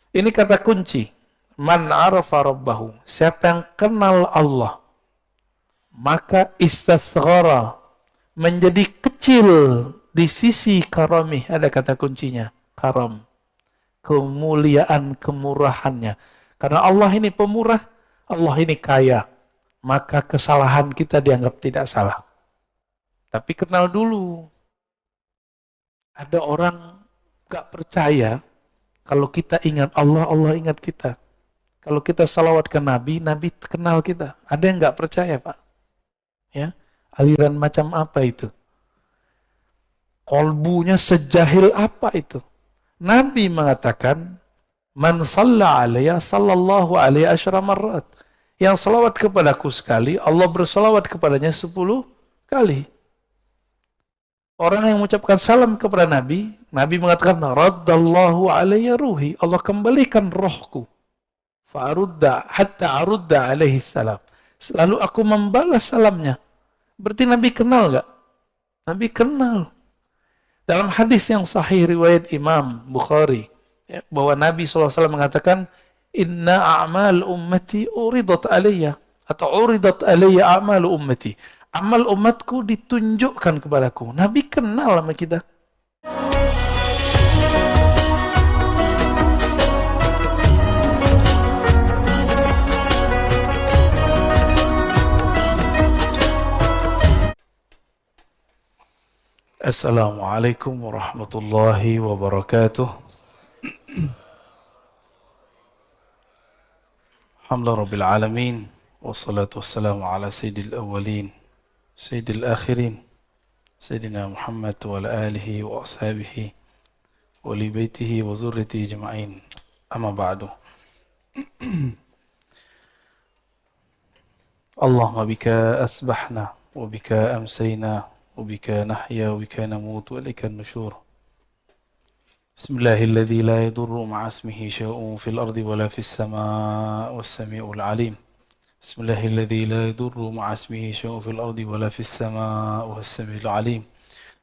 Ini kata kunci. Man arafa rabbahu. Siapa yang kenal Allah, maka istasghara, menjadi kecil di sisi karamih. Ada kata kuncinya, karam. Kemuliaan, kemurahannya. Karena Allah ini pemurah, Allah ini kaya. Maka kesalahan kita dianggap tidak salah. Tapi kenal dulu. Ada orang gak percaya kalau kita ingat Allah, Allah ingat kita. Kalau kita salawat ke Nabi, Nabi kenal kita. Ada yang gak percaya, Pak? Ya, aliran macam apa itu? Kolbunya sejahil apa itu? Nabi mengatakan, Man salla alaiya sallallahu alaihi asyara marrat. Yang salawat kepadaku sekali, Allah bersalawat kepadanya 10 kali. Orang yang mengucapkan salam kepada Nabi, Nabi mengatakan, Raddallahu alaiya ruhi. Allah kembalikan rohku. Fa'arudda hatta arudda alaihi salam. Selalu aku membalas salamnya. Berarti Nabi kenal gak? Nabi kenal. Dalam hadis yang sahih riwayat Imam Bukhari, ya, bahwa Nabi SAW mengatakan, Inna a'mal ummati uridat alaiya. Atau uridat alaiya a'mal ummati. Amal umatku ditunjukkan kepadaku. Nabi kenal sama kita. Assalamualaikum warahmatullahi wabarakatuh. Alhamdulillah rabbil alamin. Wassalatu wassalamu ala sayyidil awwalin sayyidil akhirin Sayyidina Muhammad wa ala alihi wa ashabihi wa li baitihi wa zurriyatihi jama'in. Amma ba'du. Allahumma bika asbahna wa bika amsayna wa bika nahya wa bika namut wa ilaika an-nusyur. Bismillahilladzi la yadurru ma'a ismihi syai'un fil ardi wa la fis samaa'i was-sami'ul 'alim. Bismillahilladzi la yadurru ma'a ismihi syai'un fil ardi wa la fis samaa'i was-sami'ul 'alim.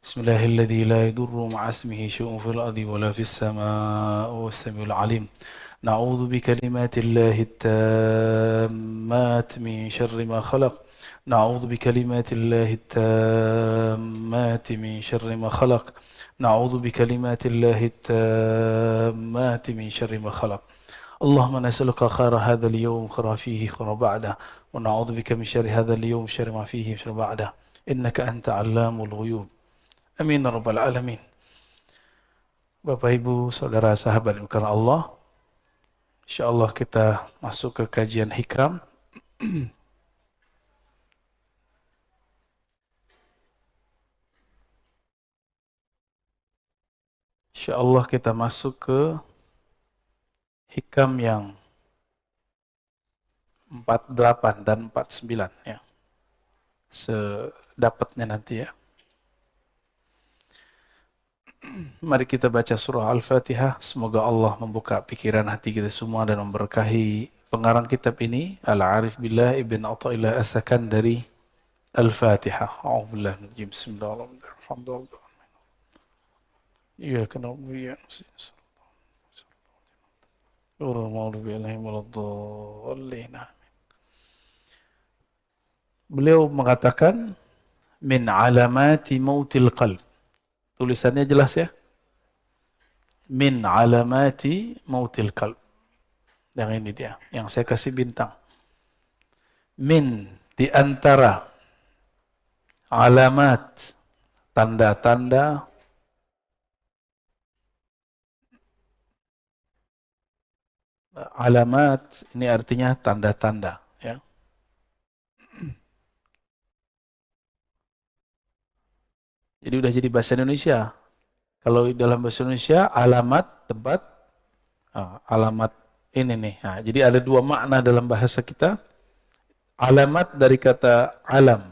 Bismillahilladzi la yadurru ma'a ismihi syai'un fil ardi wa la fis samaa'i was-sami'ul 'alim. نعوذ بكلمات الله التامات من شر ما خلق. نعوذ بكلمات الله التامات من شر ما خلق. نعوذ بكلمات الله التامات من شر ما خلق. اللهم نسألك خير هذا اليوم خير فيه خير بعده ونعوذ بك من شر هذا اليوم شر ما فيه شر بعده إنك أنت علام الغيوب. Amin ya rabbal alamin. Bapak Ibu, saudara sahabat karena Allah, insyaallah kita masuk ke kajian hikam. Insyaallah kita masuk ke hikam yang 48 dan 49 ya. Sedapatnya nanti ya. Mari kita baca surah Al-Fatihah. Semoga Allah membuka pikiran hati kita semua dan memberkahi pengarang kitab ini, Al-Arif Billah Ibn Athaillah As-Sakandari. Al-Fatihah. A'udzubillahi minadh rajim. Bismillahirrahmanirrahim. Iyyaka na'budu wa iyyaka nasta'in. Beliau mengatakan min alamati mautil qalb. Tulisannya jelas ya. Min alamati mautil qalb. Yang ini dia, yang saya kasih bintang. Min, di antara alamat, tanda-tanda alamat ini artinya tanda-tanda ya. Jadi udah jadi bahasa Indonesia. Kalau dalam bahasa Indonesia alamat tempat, alamat ini nih. Nah, jadi ada dua makna dalam bahasa kita. Alamat dari kata alam.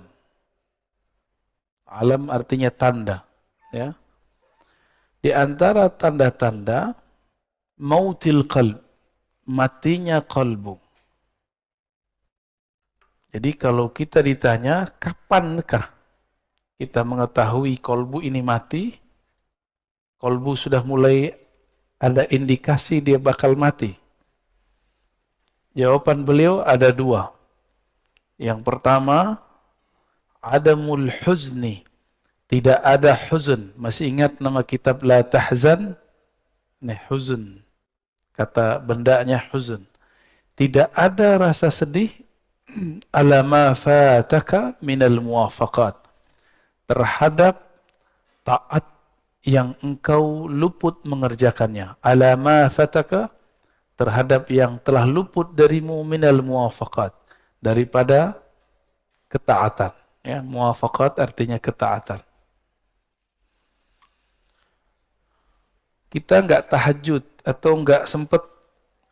Alam artinya tanda, ya. Di antara tanda-tanda mautil qalb, matinya kalbu. Jadi kalau kita ditanya kapankah kita mengetahui kalbu ini mati, kalbu sudah mulai ada indikasi dia bakal mati? Jawaban beliau ada dua. Yang pertama, adamul huzni. Tidak ada huzn. Masih ingat nama kitab La Tahzan? Nih, huzn. Kata bendanya huzn. Tidak ada rasa sedih ala ma fataka minal muwafaqat. Terhadap taat yang engkau luput mengerjakannya. Ala ma fataka, terhadap yang telah luput darimu minal muwafaqat. Daripada ketaatan. Ya, muwafaqat artinya ketaatan. Kita nggak tahajud atau nggak sempat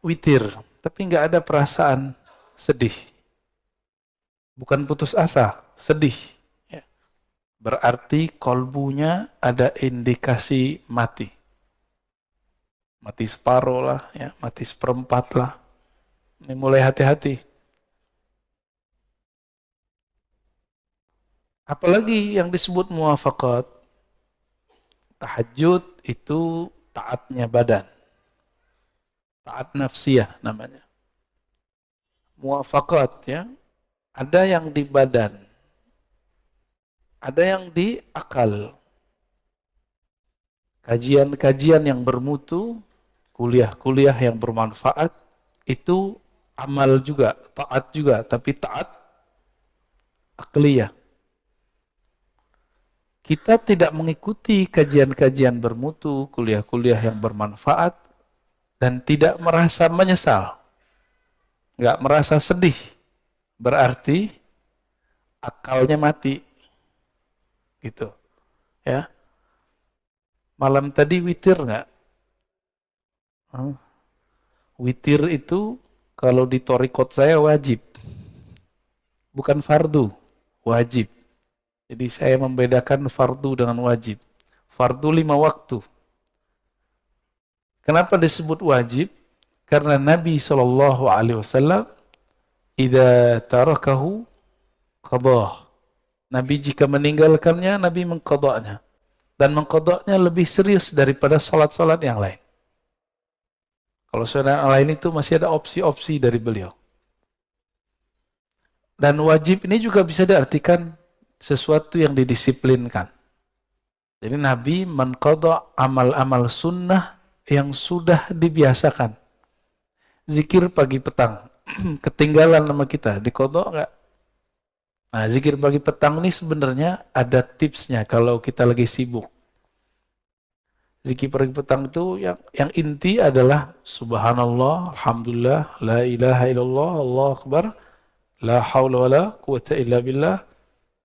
witir, tapi nggak ada perasaan sedih. Bukan putus asa, sedih. Ya. Berarti kolbunya ada indikasi mati. Mati separuh lah, ya, mati seperempat lah. Ini mulai hati-hati. Apalagi yang disebut muwafaqat. Tahajud itu taatnya badan. Taat nafsiyah namanya. Muwafaqat, ya. Ada yang di badan. Ada yang di akal. Kajian-kajian yang bermutu, kuliah-kuliah yang bermanfaat, itu amal juga, taat juga, tapi taat akliyah. Kita tidak mengikuti kajian-kajian bermutu, kuliah-kuliah yang bermanfaat, dan tidak merasa menyesal, nggak merasa sedih, berarti akalnya mati, gitu, ya. Malam tadi witir nggak? Witir itu kalau di thariqat saya wajib, bukan fardu, wajib. Jadi saya membedakan fardu dengan wajib. Fardu 5 waktu. Kenapa disebut wajib? Karena Nabi SAW idza tarakahu qadah. Nabi jika meninggalkannya, Nabi mengqadanya. Dan mengqadanya lebih serius daripada salat-salat yang lain. Kalau salat yang lain itu masih ada opsi-opsi dari beliau. Dan wajib ini juga bisa diartikan sesuatu yang didisiplinkan. Jadi Nabi mengqada amal-amal sunnah yang sudah dibiasakan. Zikir pagi petang, ketinggalan nama kita, diqada enggak? Nah, zikir pagi petang ini sebenarnya ada tipsnya kalau kita lagi sibuk. Zikir pagi petang itu yang inti adalah subhanallah, alhamdulillah, la ilaha illallah, Allahu akbar, la haula wala quwata illa billah,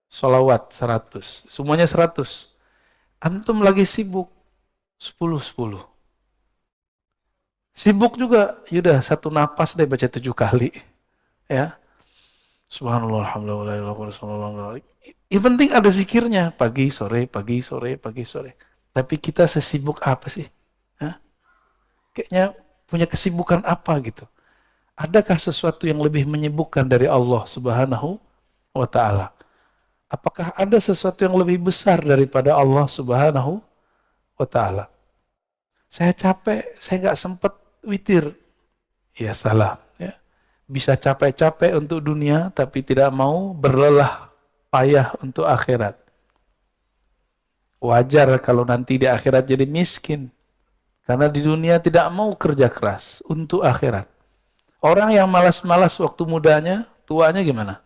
salawat 100. Semuanya 100. Antum lagi sibuk 10-10. Sibuk juga, yaudah satu napas deh baca 7 kali. Ya. Subhanallah, alhamdulillah, la ilaha illallah. Yang penting ada zikirnya, pagi, sore, pagi, sore, pagi, sore. Tapi kita sesibuk apa sih? Hah? Kayaknya punya kesibukan apa gitu. Adakah sesuatu yang lebih menyibukkan dari Allah Subhanahu wa ta'ala? Apakah ada sesuatu yang lebih besar daripada Allah Subhanahu wa ta'ala? Saya capek, saya nggak sempat witir. Ya salah. Ya. Bisa capek-capek untuk dunia, tapi tidak mau berlelah payah untuk akhirat. Wajar kalau nanti di akhirat jadi miskin. Karena di dunia tidak mau kerja keras untuk akhirat. Orang yang malas-malas waktu mudanya, tuanya gimana?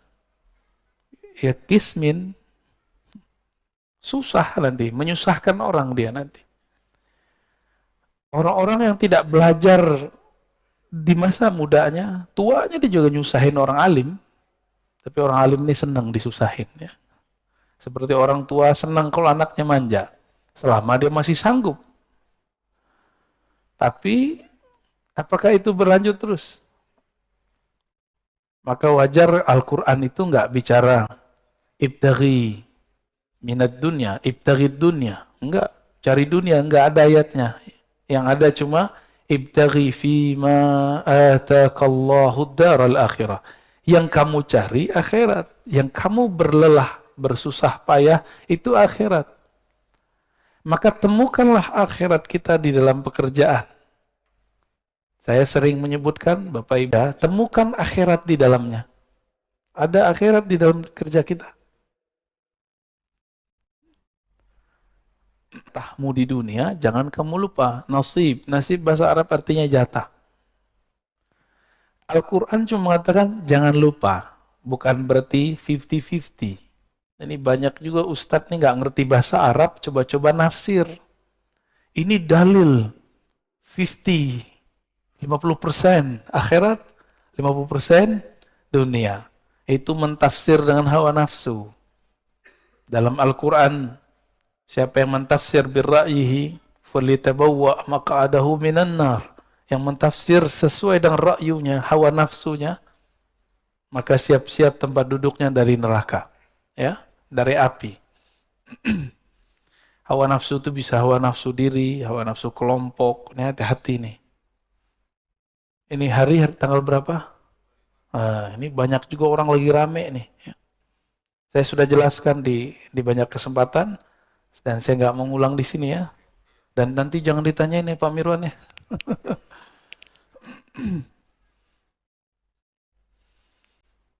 Ya kismin. Susah nanti, menyusahkan orang dia nanti. Orang-orang yang tidak belajar di masa mudanya, tuanya dia juga nyusahin orang alim. Tapi orang alim ini senang disusahin. Ya. Seperti orang tua senang kalau anaknya manja. Selama dia masih sanggup. Tapi, apakah itu berlanjut terus? Maka wajar Al-Quran itu nggak bicara ibtaghi minad dunya, ibtaghid dunya. Enggak, cari dunia, enggak ada ayatnya. Yang ada cuma ibtaghi fima atakallahu daral akhirah. Yang kamu cari akhirat, yang kamu berlelah, bersusah payah itu akhirat. Maka temukanlah akhirat kita di dalam pekerjaan. Saya sering menyebutkan, Bapak Ibu, temukan akhirat di dalamnya. Ada akhirat di dalam kerja kita. Tahmu di dunia, jangan kamu lupa. Nasib. Nasib bahasa Arab artinya jatah. Al-Quran cuma mengatakan, jangan lupa. Bukan berarti 50-50. Ini banyak juga ustadz nih nggak ngerti bahasa Arab, coba-coba nafsir. Ini dalil 50% akhirat, 50% dunia. Itu mentafsir dengan hawa nafsu. Dalam Al-Quran, siapa yang mentafsir birra'yihi, falitabawwa maq'adahu minan nar. Yang mentafsir sesuai dengan ra'yunya, hawa nafsunya, maka siap-siap tempat duduknya dari neraka. Ya, dari api. Hawa nafsu itu bisa hawa nafsu diri, hawa nafsu kelompok. Ini hati-hati nih. Ini hari tanggal berapa? Ini banyak juga orang lagi rame nih. Saya sudah jelaskan di banyak kesempatan dan saya nggak mengulang di sini ya. Dan nanti jangan ditanyain nih Pak Mirwan ya.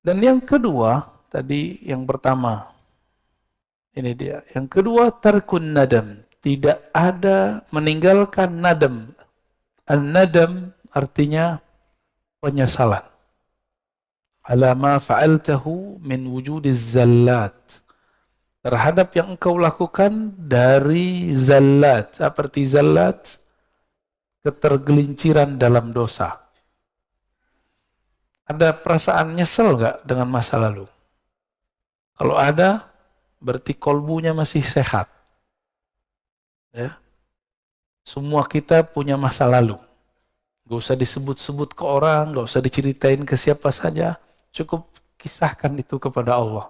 Dan yang kedua, tadi yang pertama, ini dia. Yang kedua, tarkun nadam. Tidak ada meninggalkan nadam. An-nadam artinya penyesalan. Ala ma fa'altahu min wujudiz zallat. Terhadap yang engkau lakukan dari zallat. Apa arti zallat? Ketergelinciran dalam dosa. Ada perasaan nyesel nggak dengan masa lalu? Kalau ada, berarti kolbunya masih sehat. Ya. Semua kita punya masa lalu. Gak usah disebut-sebut ke orang, gak usah diceritain ke siapa saja. Cukup kisahkan itu kepada Allah.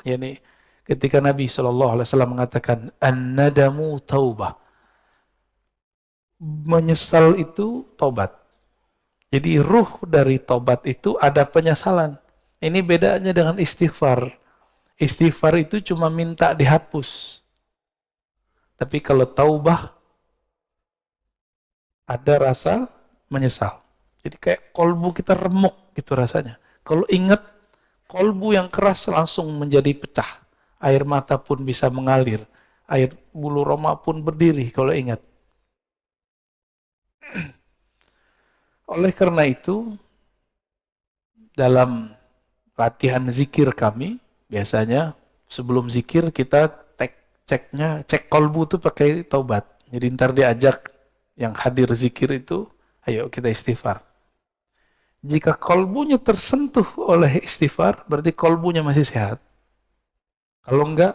Yani ketika Nabi SAW mengatakan, an-nadamu taubah. Menyesal itu tobat. Jadi ruh dari tobat itu ada penyesalan. Ini bedanya dengan istighfar. Istighfar itu cuma minta dihapus. Tapi kalau taubah, ada rasa menyesal. Jadi kayak kolbu kita remuk gitu rasanya. Kalau ingat, kolbu yang keras langsung menjadi pecah. Air mata pun bisa mengalir. Air bulu roma pun berdiri kalau ingat. Oleh karena itu, dalam latihan zikir kami, biasanya sebelum zikir kita cek kolbu itu pakai taubat. Jadi ntar diajak yang hadir zikir itu, ayo kita istighfar. Jika kolbunya tersentuh oleh istighfar, berarti kolbunya masih sehat. Kalau enggak,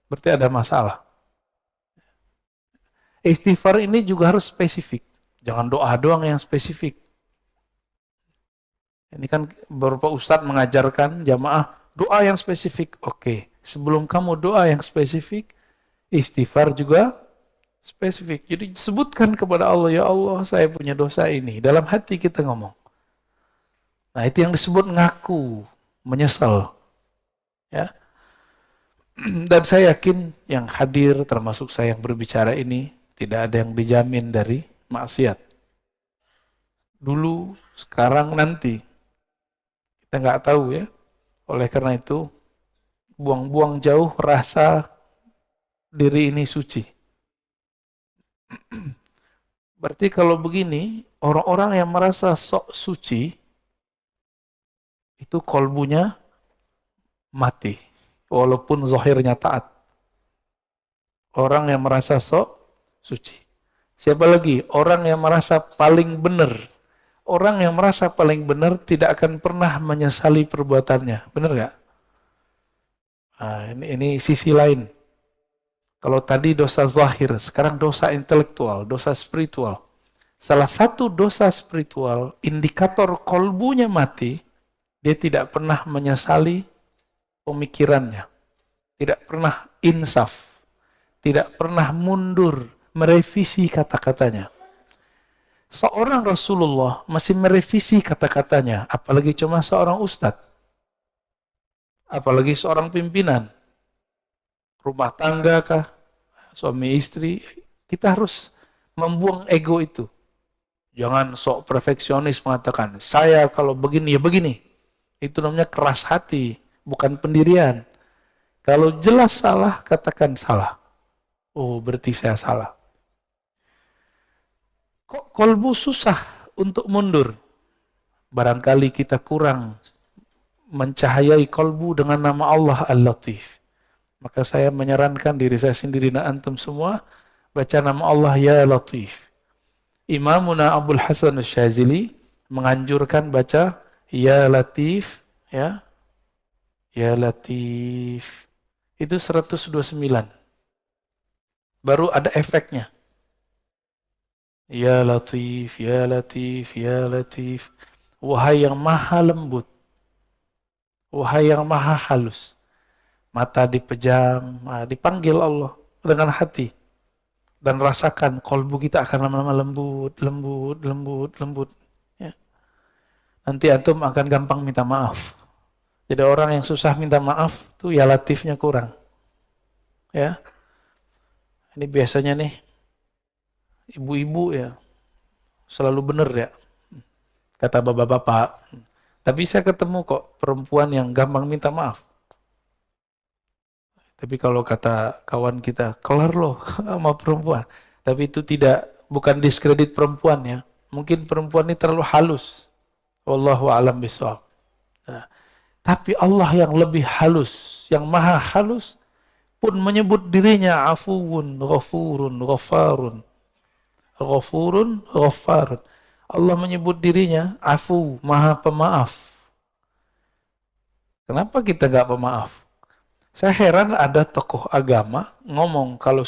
berarti ada masalah. Istighfar ini juga harus spesifik. Jangan doa doang yang spesifik. Ini kan beberapa ustadz mengajarkan jamaah doa yang spesifik. Oke, sebelum kamu doa yang spesifik, istighfar juga spesifik. Jadi sebutkan kepada Allah, ya Allah saya punya dosa ini. Dalam hati kita ngomong. Nah itu yang disebut ngaku, menyesal. Ya. Dan saya yakin yang hadir termasuk saya yang berbicara ini tidak ada yang dijamin dari maksiat. Dulu, sekarang, nanti. Kita nggak tahu ya. Oleh karena itu, buang-buang jauh rasa diri ini suci. Berarti kalau begini, orang-orang yang merasa sok suci, itu kolbunya mati. Walaupun zahirnya taat. Orang yang merasa sok suci. Siapa lagi? Orang yang merasa paling benar. Orang yang merasa paling benar tidak akan pernah menyesali perbuatannya. Benar nggak? Nah, ini sisi lain. Kalau tadi dosa zahir, sekarang dosa intelektual, dosa spiritual. Salah satu dosa spiritual, indikator kolbunya mati, dia tidak pernah menyesali pemikirannya. Tidak pernah insaf. Tidak pernah mundur, merevisi kata-katanya. Seorang Rasulullah masih merevisi kata-katanya, apalagi cuma seorang ustadz. Apalagi seorang pimpinan. Rumah tangga kah? Suami istri. Kita harus membuang ego itu. Jangan sok perfeksionis mengatakan, saya kalau begini ya begini. Itu namanya keras hati, bukan pendirian. Kalau jelas salah, katakan salah. Oh, berarti saya salah. Kok kolbu susah untuk mundur? Barangkali kita kurang mencahayai kolbu dengan nama Allah Al-Latif. Maka saya menyarankan diri saya sendiri dan antum semua, baca nama Allah Ya Latif. Imamuna Abdul Hasan Syazili menganjurkan baca Ya Latif, ya. Ya Latif. Itu 129. Baru ada efeknya. Ya Latif, Ya Latif, Ya Latif. Wahai yang maha lembut. Wahai yang maha halus. Mata dipejam, dipanggil Allah dengan hati. Dan rasakan kolbu kita akan lama-lama lembut, lembut, lembut, lembut. Ya. Nanti antum akan gampang minta maaf. Jadi orang yang susah minta maaf tuh ya latifnya kurang. Ya. Ini biasanya nih ibu-ibu ya selalu benar ya. Kata bapak-bapak. Tapi saya ketemu kok perempuan yang gampang minta maaf. Tapi kalau kata kawan kita, kelar loh sama perempuan. Tapi itu bukan diskredit perempuan ya. Mungkin perempuan ini terlalu halus. Wallahu a'lam bishawab. Nah, tapi Allah yang lebih halus, yang maha halus, pun menyebut dirinya afuwun, ghafurun, ghafarun. Ghafurun, ghafarun. Allah menyebut dirinya afu, maha pemaaf. Kenapa kita gak pemaaf? Saya heran ada tokoh agama ngomong kalau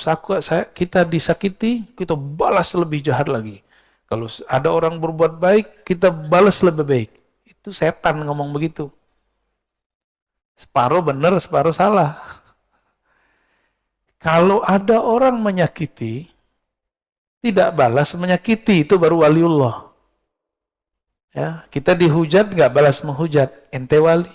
kita disakiti, kita balas lebih jahat lagi. Kalau ada orang berbuat baik, kita balas lebih baik. Itu setan ngomong begitu. Separuh benar, separuh salah. Kalau ada orang menyakiti, tidak balas menyakiti, itu baru waliullah. Ya, kita dihujat, nggak balas menghujat, ente wali.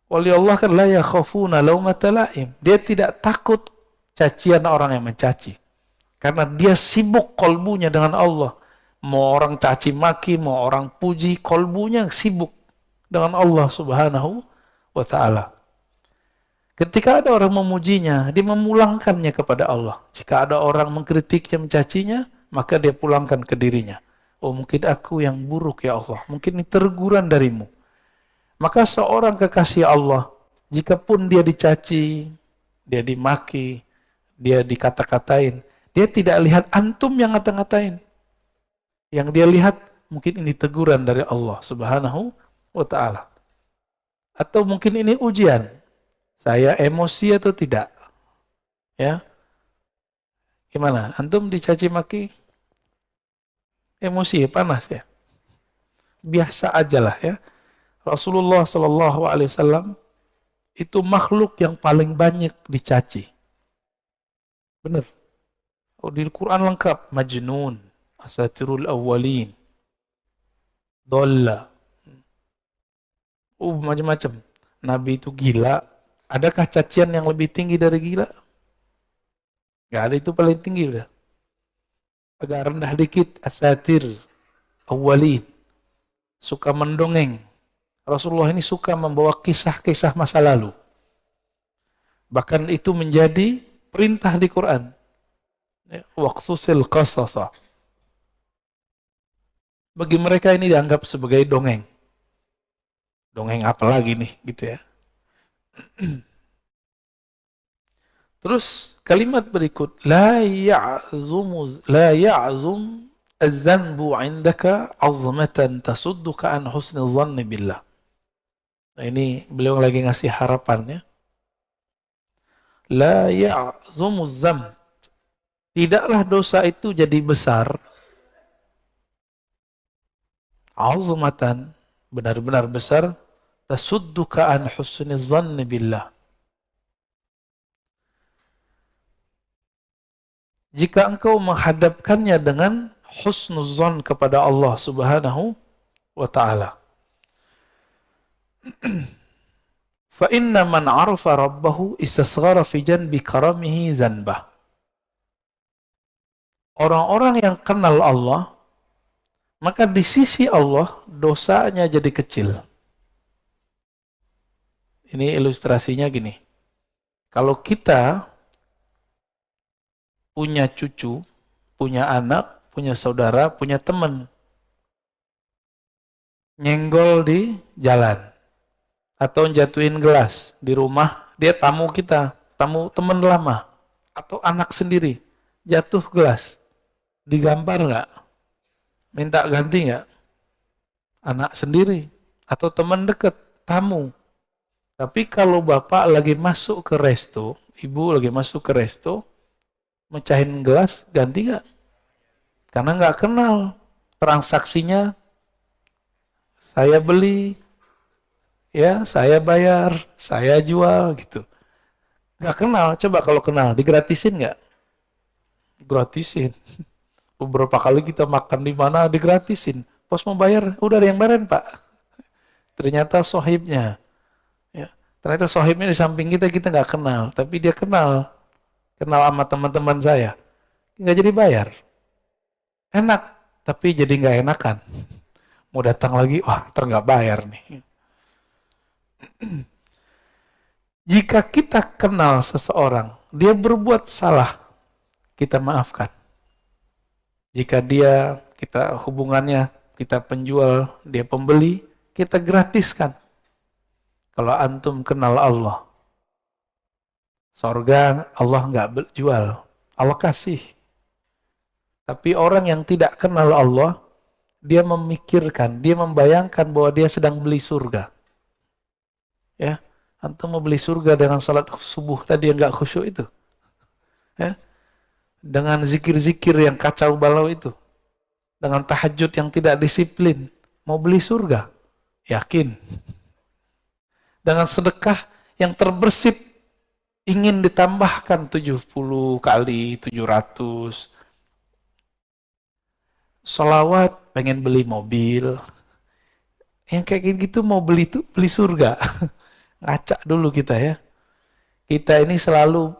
Wali Allah kan la yakhafuna laumata laim. Dia tidak takut cacian orang yang mencaci. Karena dia sibuk kolbunya dengan Allah. Mau orang caci maki, mau orang puji, kolbunya sibuk dengan Allah Subhanahu wa ta'ala. Ketika ada orang memujinya, dia memulangkannya kepada Allah. Jika ada orang mengkritiknya, mencacinya, maka dia pulangkan ke dirinya. Oh, mungkin aku yang buruk ya Allah. Mungkin ini teguran darimu. Maka seorang kekasih Allah, jikapun dia dicaci, dia dimaki, dia dikata-katain, dia tidak lihat antum yang ngata-ngatain. Yang dia lihat, mungkin ini teguran dari Allah Subhanahu wa ta'ala. Atau mungkin ini ujian. Saya emosi atau tidak? Ya. Gimana? Antum dicaci maki? Emosi, panas ya? Biasa aja lah ya. Rasulullah Shallallahu Alaihi Wasallam itu makhluk yang paling banyak dicaci. Benar. Oh, di Quran lengkap. Majnun, asatirul awwalin, dolla. Macam-macam. Nabi itu gila. Adakah cacian yang lebih tinggi dari gila? Gak ada, itu paling tinggi udah. Agak rendah dikit, asatir, awwalin. Suka mendongeng. Rasulullah ini suka membawa kisah-kisah masa lalu. Bahkan itu menjadi perintah di Quran. Waqsusil qasasa. Bagi mereka ini dianggap sebagai dongeng. Dongeng apa lagi nih, gitu ya. Terus kalimat berikut, la ya'zum az-zanbu 'indaka 'azmatan tasudduka an husnil dhanni billah. Nah, ini beliau lagi ngasih harapan ya. La ya'zumu az-zamb. Tidaklah dosa itu jadi besar. 'azmatan, benar-benar besar, tasudduka an husnil dhanni billah. Jika engkau menghadapkannya dengan husnuzan kepada Allah Subhanahu wa ta'ala. Fa inna man 'arafa rabbahu istasghara fi janbi karamihi zanbah. Orang-orang yang kenal Allah, maka di sisi Allah dosanya jadi kecil. Ini ilustrasinya gini. Kalau kita punya cucu, punya anak, punya saudara, punya teman, nyenggol di jalan, atau jatuhin gelas di rumah, dia tamu kita, tamu teman lama, atau anak sendiri, jatuh gelas, digambar nggak? Minta ganti nggak? Anak sendiri, atau teman dekat, tamu. Tapi kalau bapak lagi masuk ke resto, ibu lagi masuk ke resto, mecahin gelas, ganti nggak? Karena nggak kenal. Transaksinya, saya beli, ya saya bayar, saya jual, gitu. Nggak kenal, coba kalau kenal, digratisin nggak? Gratisin. Beberapa kali kita makan di mana, digratisin. Pos mau bayar, udah ada yang bayarin pak. Ternyata sohibnya. Ya. Ternyata sohibnya di samping kita nggak kenal. Tapi dia kenal. Kenal sama teman-teman saya. Nggak jadi bayar. Enak, tapi jadi nggak enakan. Mau datang lagi, wah nggak bayar nih. Jika kita kenal seseorang, dia berbuat salah, kita maafkan. Jika kita hubungannya, kita penjual, dia pembeli, kita gratiskan. Kalau antum kenal Allah, sorga Allah nggak jual, Allah kasih. Tapi orang yang tidak kenal Allah, dia memikirkan, dia membayangkan bahwa dia sedang beli surga. Ya, antum mau beli surga dengan salat subuh tadi yang nggak khusyuk itu, ya, dengan zikir-zikir yang kacau balau itu, dengan tahajud yang tidak disiplin, mau beli surga, yakin? Dengan sedekah yang terbersit, ingin ditambahkan 70 kali, 700. Sholawat, pengen beli mobil. Yang kayak gitu mau beli surga. Ngaca dulu kita ya. Kita ini selalu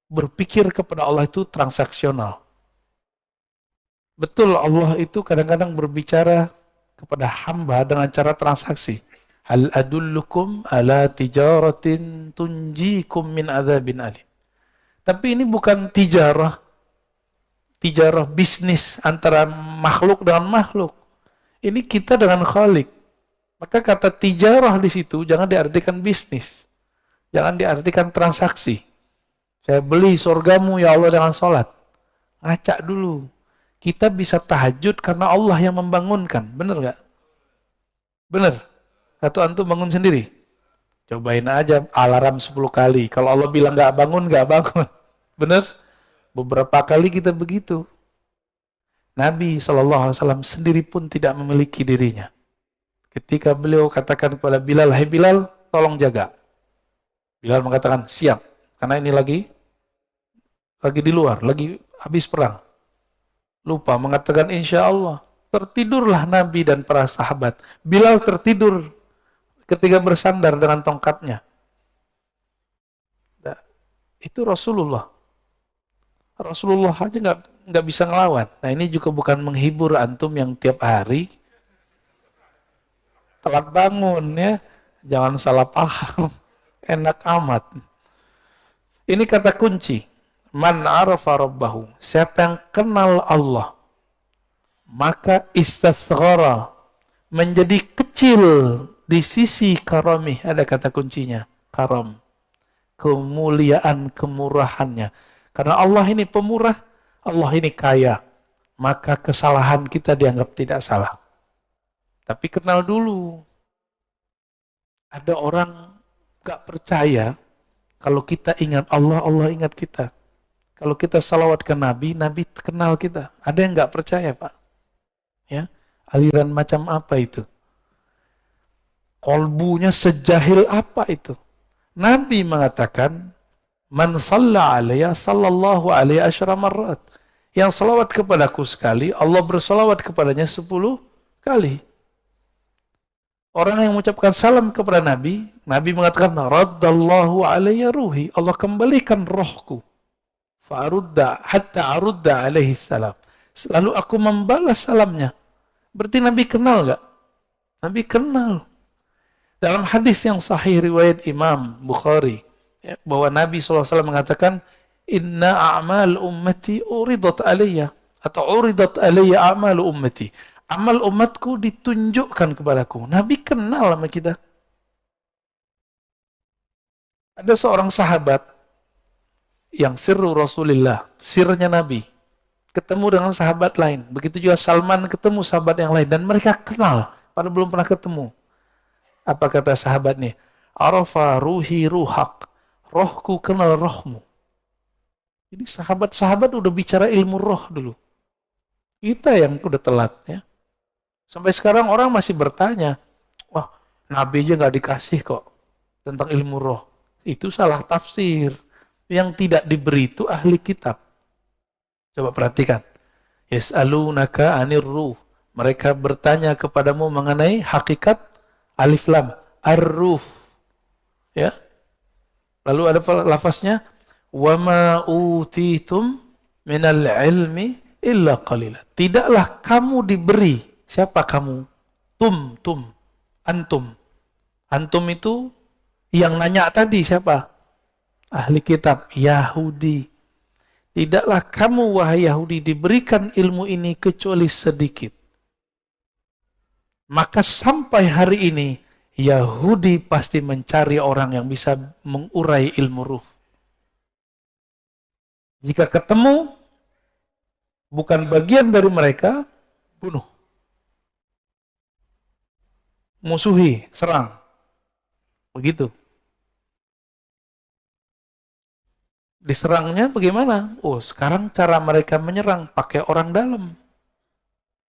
berpikir kepada Allah itu transaksional. Betul, Allah itu kadang-kadang berbicara kepada hamba dengan cara transaksi. Hal adullukum ala tijaratin tunjikum min adzabin alim. Tapi ini bukan tijarah bisnis antara makhluk dengan makhluk. Ini kita dengan Khalik. Maka kata tijarah di situ jangan diartikan bisnis. Jangan diartikan transaksi. Saya beli surgamu ya Allah dengan sholat. Ngaca dulu. Kita bisa tahajud karena Allah yang membangunkan. Benar nggak? Benar. Atau antum bangun sendiri? Cobain aja alarm 10 kali. Kalau Allah bilang nggak bangun, nggak bangun. Benar? Beberapa kali kita begitu. Nabi SAW sendiri pun tidak memiliki dirinya. Ketika beliau katakan kepada Bilal, "Hai Bilal, tolong jaga." Bilal mengatakan, "Siap." Karena ini lagi di luar, lagi habis perang. Lupa mengatakan insya Allah. Tertidurlah Nabi dan para sahabat. Bilal tertidur ketika bersandar dengan tongkatnya. Nah, itu Rasulullah. Rasulullah aja nggak bisa ngelawan. Nah ini juga bukan menghibur antum yang tiap hari telat bangun ya. Jangan salah paham. Enak amat. Ini kata kunci. Man arafa rabbahu. Siapa yang kenal Allah, maka istasghara, menjadi kecil di sisi karamih. Ada kata kuncinya. Karam. Kemuliaan, kemurahannya. Karena Allah ini pemurah, Allah ini kaya. Maka kesalahan kita dianggap tidak salah. Tapi kenal dulu. Ada orang gak percaya kalau kita ingat Allah, Allah ingat kita. Kalau kita salawat ke Nabi, Nabi kenal kita. Ada yang gak percaya Pak? Ya, aliran macam apa itu? Kolbunya sejahil apa itu? Nabi mengatakan, "Man shalla alayya sallallahu alaihi asyara marrat." Yang salawat kepadaku sekali, Allah bersalawat kepadanya 10 kali. Orang yang mengucapkan salam kepada Nabi, Nabi mengatakan, "Raddallahu alayya ruhi." Allah kembalikan rohku. Fa'arudda hatta arudda alaihi salam. Lalu aku membalas salamnya. Berarti Nabi kenal nggak? Nabi kenal. Dalam hadis yang sahih riwayat Imam Bukhari, ya, bahwa Nabi SAW mengatakan, Inna a'mal ummati uridat alayya. Atau uridat alayya a'mal ummati. Amal umatku ditunjukkan kepadaku. Nabi kenal sama kita. Ada seorang sahabat yang sirru Rasulullah, sirnya Nabi, ketemu dengan sahabat lain. Begitu juga Salman ketemu sahabat yang lain. Dan mereka kenal, padahal belum pernah ketemu. Apa kata sahabat nih? Arafa ruhi ruhak. Rohku kenal rohmu. Jadi sahabat-sahabat udah bicara ilmu roh dulu. Kita yang udah telat ya. Sampai sekarang orang masih bertanya, wah Nabi aja nggak dikasih kok tentang ilmu roh. Itu salah tafsir. Yang tidak diberi itu ahli kitab. Coba perhatikan. Yas'alunaka 'anir ruh. Mereka bertanya kepadamu mengenai hakikat alif lam ar-ruf. Ya. Lalu ada lafaznya wa ma utitum minal ilmi illa qalila. Tidaklah kamu diberi. Siapa kamu? Antum. Antum itu yang nanya tadi siapa? Ahli kitab Yahudi. Tidaklah kamu wahai Yahudi diberikan ilmu ini kecuali sedikit. Maka sampai hari ini Yahudi pasti mencari orang yang bisa mengurai ilmu ruh. Jika ketemu bukan bagian dari mereka, bunuh. Musuhi, serang. Begitu. Diserangnya bagaimana? Oh, sekarang cara mereka menyerang pakai orang dalam.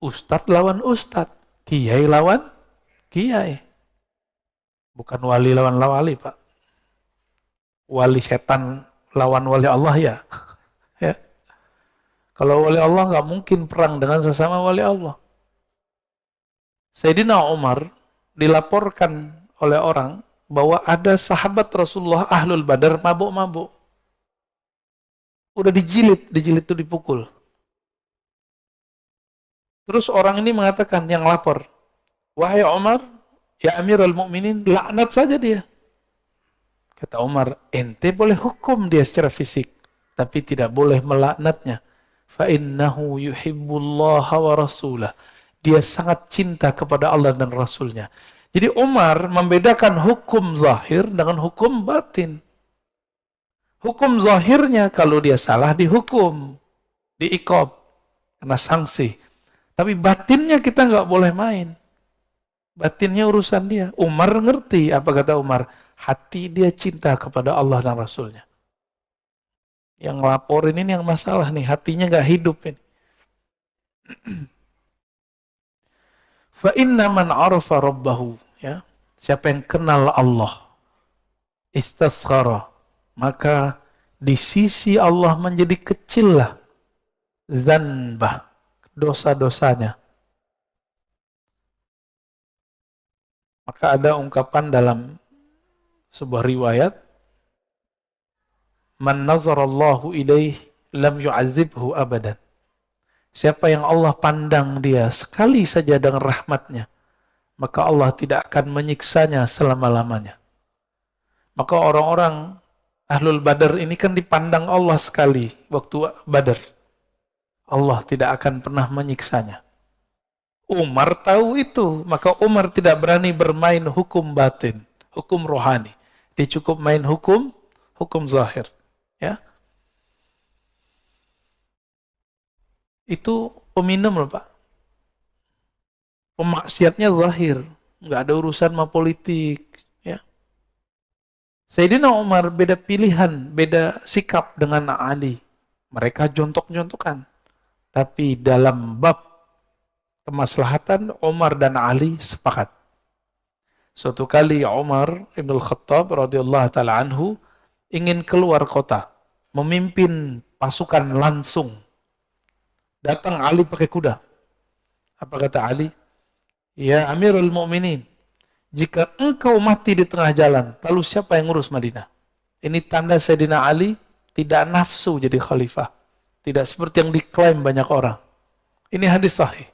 Ustadz lawan ustadz. Kiai lawan kiai. Bukan wali lawan wali, Pak. Wali setan lawan wali Allah ya. Ya. Kalau wali Allah nggak mungkin perang dengan sesama wali Allah. Sayyidina Umar dilaporkan oleh orang bahwa ada sahabat Rasulullah Ahlul Badar mabuk-mabuk. Udah dijilid itu dipukul. Terus orang ini mengatakan, yang lapor, wahai Umar, ya Amirul Mukminin, laknat saja dia. Kata Umar, ente boleh hukum dia secara fisik, tapi tidak boleh melaknatnya. Fa innahu yuhibbullaha wa rasulah. Dia sangat cinta kepada Allah dan Rasulnya. Jadi Umar membedakan hukum zahir dengan hukum batin. Hukum zahirnya kalau dia salah dihukum, diiqab, kena sanksi. Tapi batinnya kita nggak boleh main. Batinnya urusan dia. Umar ngerti, apa kata Umar? Hati dia cinta kepada Allah dan Rasulnya. Yang laporin ini yang masalah nih, hatinya nggak hidup ini. Fa inna man arafa rabbahu, ya. Siapa yang kenal Allah, istasghara, maka di sisi Allah menjadi kecillah zanbah, dosa-dosanya. Maka ada ungkapan dalam sebuah riwayat, man nazarallahu ilaih lam yu'azibhu abadan. Siapa yang Allah pandang dia sekali saja dengan rahmatnya, maka Allah tidak akan menyiksanya selama-lamanya. Maka orang-orang Ahlul Badar ini kan dipandang Allah sekali waktu Badar. Allah tidak akan pernah menyiksanya. Umar tahu itu, maka Umar tidak berani bermain hukum batin, hukum rohani. Dia cukup main hukum zahir. Ya. Itu peminum loh Pak. Pemaksiatnya zahir, nggak ada urusan sama politik. Ya. Sayyidina Umar beda pilihan, beda sikap dengan Ali. Mereka jontok-jontokan. Tapi dalam bab kemaslahatan, Umar dan Ali sepakat. Suatu kali Umar Ibn Khattab radhiyallahu ta'ala anhu ingin keluar kota, memimpin pasukan langsung. Datang Ali pakai kuda. Apa kata Ali? Ya Amirul Mukminin, jika engkau mati di tengah jalan, lalu siapa yang ngurus Madinah? Ini tanda Sayyidina Ali tidak nafsu jadi khalifah. Tidak seperti yang diklaim banyak orang. Ini hadis sahih.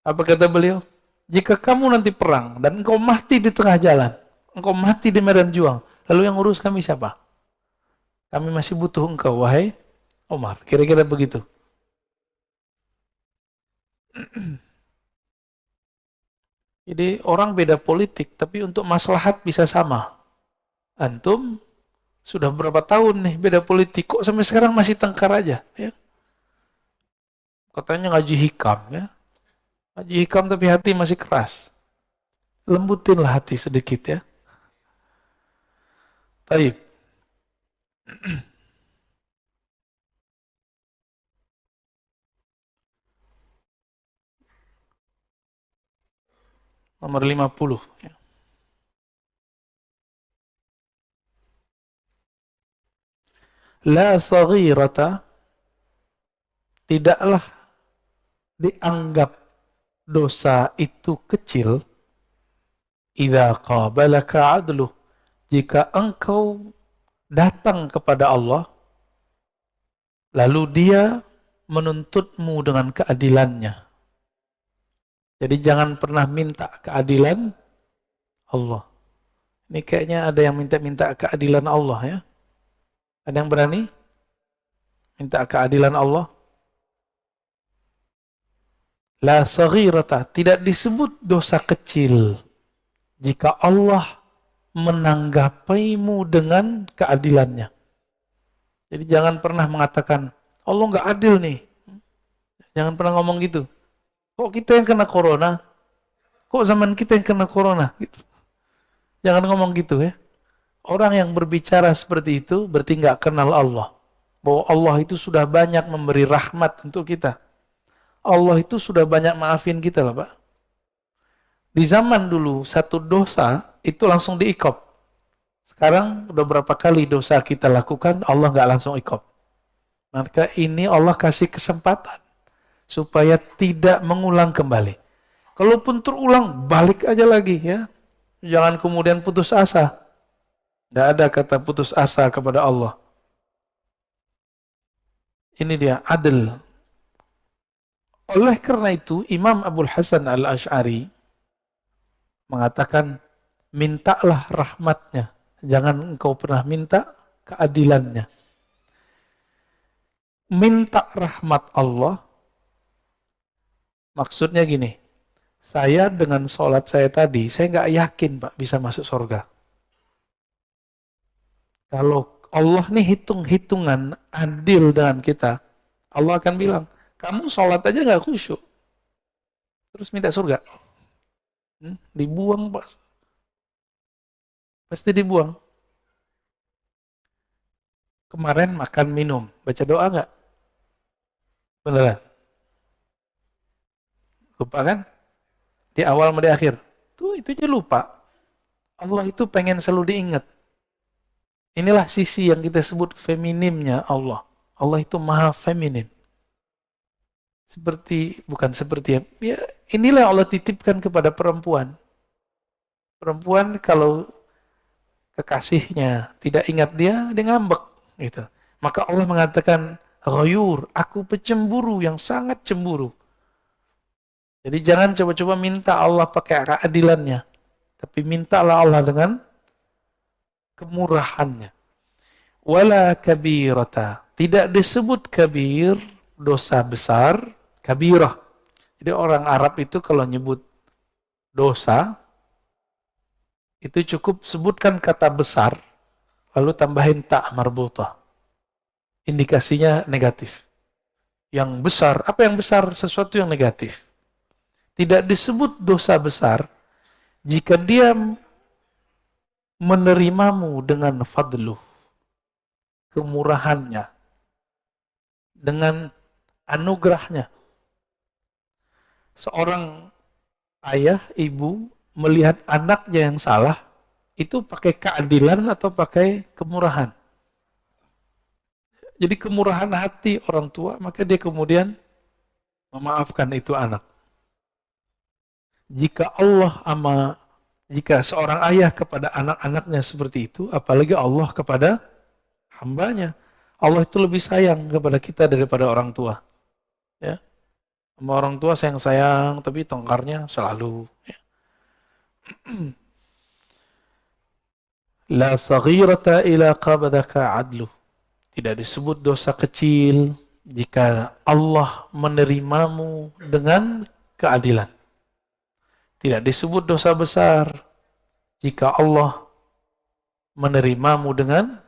Apa kata beliau? Jika kamu nanti perang dan engkau mati di tengah jalan, engkau mati di medan juang, lalu yang ngurus kami siapa? Kami masih butuh engkau, wahai Umar. Kira-kira begitu. Jadi orang beda politik, tapi untuk maslahat bisa sama. Antum sudah berapa tahun nih beda politik, kok sampai sekarang masih tengkar aja? Ya? Katanya ngaji hikam, ya. Ngaji hikam tapi hati masih keras. Lembutinlah hati sedikit ya. Baik. Nomor 50. Ya. La saghirata, tidaklah dianggap dosa itu kecil idza qabalaka adluh, jika engkau datang kepada Allah lalu dia menuntutmu dengan keadilannya. Jadi jangan pernah minta keadilan Allah. Ini kayaknya ada yang minta-minta keadilan Allah ya. Ada yang berani minta keadilan Allah? La saghirata, tidak disebut dosa kecil jika Allah menanggapimu dengan keadilannya. Jadi jangan pernah mengatakan, Allah nggak adil nih. Jangan pernah ngomong gitu. Kok kita yang kena corona? Kok zaman kita yang kena corona? Gitu. Jangan ngomong gitu ya. Orang yang berbicara seperti itu berarti nggak kenal Allah. Bahwa Allah itu sudah banyak memberi rahmat untuk kita. Allah itu sudah banyak maafin kita lah Pak. Di zaman dulu satu dosa itu langsung diikop. Sekarang udah berapa kali dosa kita lakukan Allah nggak langsung ikop. Maka ini Allah kasih kesempatan supaya tidak mengulang kembali. Kalaupun terulang, balik aja lagi ya. Jangan kemudian putus asa. Tidak ada kata putus asa kepada Allah. Ini dia, adil. Oleh karena itu, Imam Abul Hasan Al-Asy'ari mengatakan, mintalah rahmatnya. Jangan engkau pernah minta keadilannya. Minta rahmat Allah, maksudnya gini, saya dengan sholat saya tadi, saya nggak yakin Pak bisa masuk surga. Kalau Allah nih hitung-hitungan adil dengan kita, Allah akan bilang, kamu sholat aja nggak khusyuk, terus minta surga. Dibuang Pak. Pasti dibuang. Kemarin makan minum, baca doa nggak? Beneran? Lupa kan? Di awal sama di akhir. Itu aja lupa. Allah itu pengen selalu diingat. Inilah sisi yang kita sebut feminimnya Allah. Allah itu maha feminim. Bukan seperti ya, inilah yang Allah titipkan kepada perempuan. Perempuan kalau kekasihnya tidak ingat dia ngambek gitu. Maka Allah mengatakan ghayur, aku pecemburu yang sangat cemburu. Jadi jangan coba-coba minta Allah pakai keadilannya, tapi mintalah Allah dengan kemurahannya. Wala kabirata, tidak disebut kabir dosa besar, kabirah. Jadi orang Arab itu kalau nyebut dosa itu cukup sebutkan kata besar lalu tambahin ta marbutah. Indikasinya negatif. Yang besar, apa yang besar? Sesuatu yang negatif. Tidak disebut dosa besar jika dia menerimamu dengan fadluh, kemurahannya, dengan anugerahnya. Seorang ayah, ibu melihat anaknya yang salah, itu pakai keadilan atau pakai kemurahan? Jadi kemurahan hati orang tua, maka dia kemudian memaafkan itu anak. Jika jika seorang ayah kepada anak-anaknya seperti itu, apalagi Allah kepada hambanya. Allah itu lebih sayang kepada kita daripada orang tua. Ya, sama orang tua sayang-sayang, tapi tongkarnya selalu. Ya. La saghirata ila qabadaka adlu. Tidak disebut dosa kecil jika Allah menerimamu dengan keadilan. Tidak disebut dosa besar jika Allah menerimamu dengan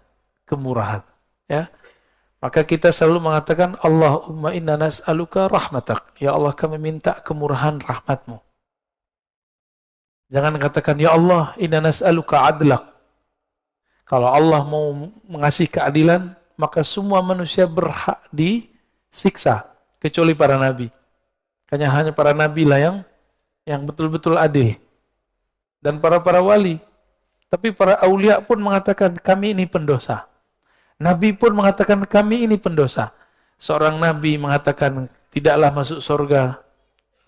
kemurahan. Ya, maka kita selalu mengatakan Allahumma inna nas'aluka rahmatak. Ya Allah, kami minta kemurahan rahmatmu. Jangan katakan ya Allah inna nas'aluka adlak. Kalau Allah mau mengasih keadilan, maka semua manusia berhak disiksa kecuali para nabi. Hanya para nabi lah yang betul-betul adil, dan para wali. Tapi para aulia pun mengatakan kami ini pendosa. Nabi pun mengatakan kami ini pendosa. Seorang nabi mengatakan tidaklah masuk surga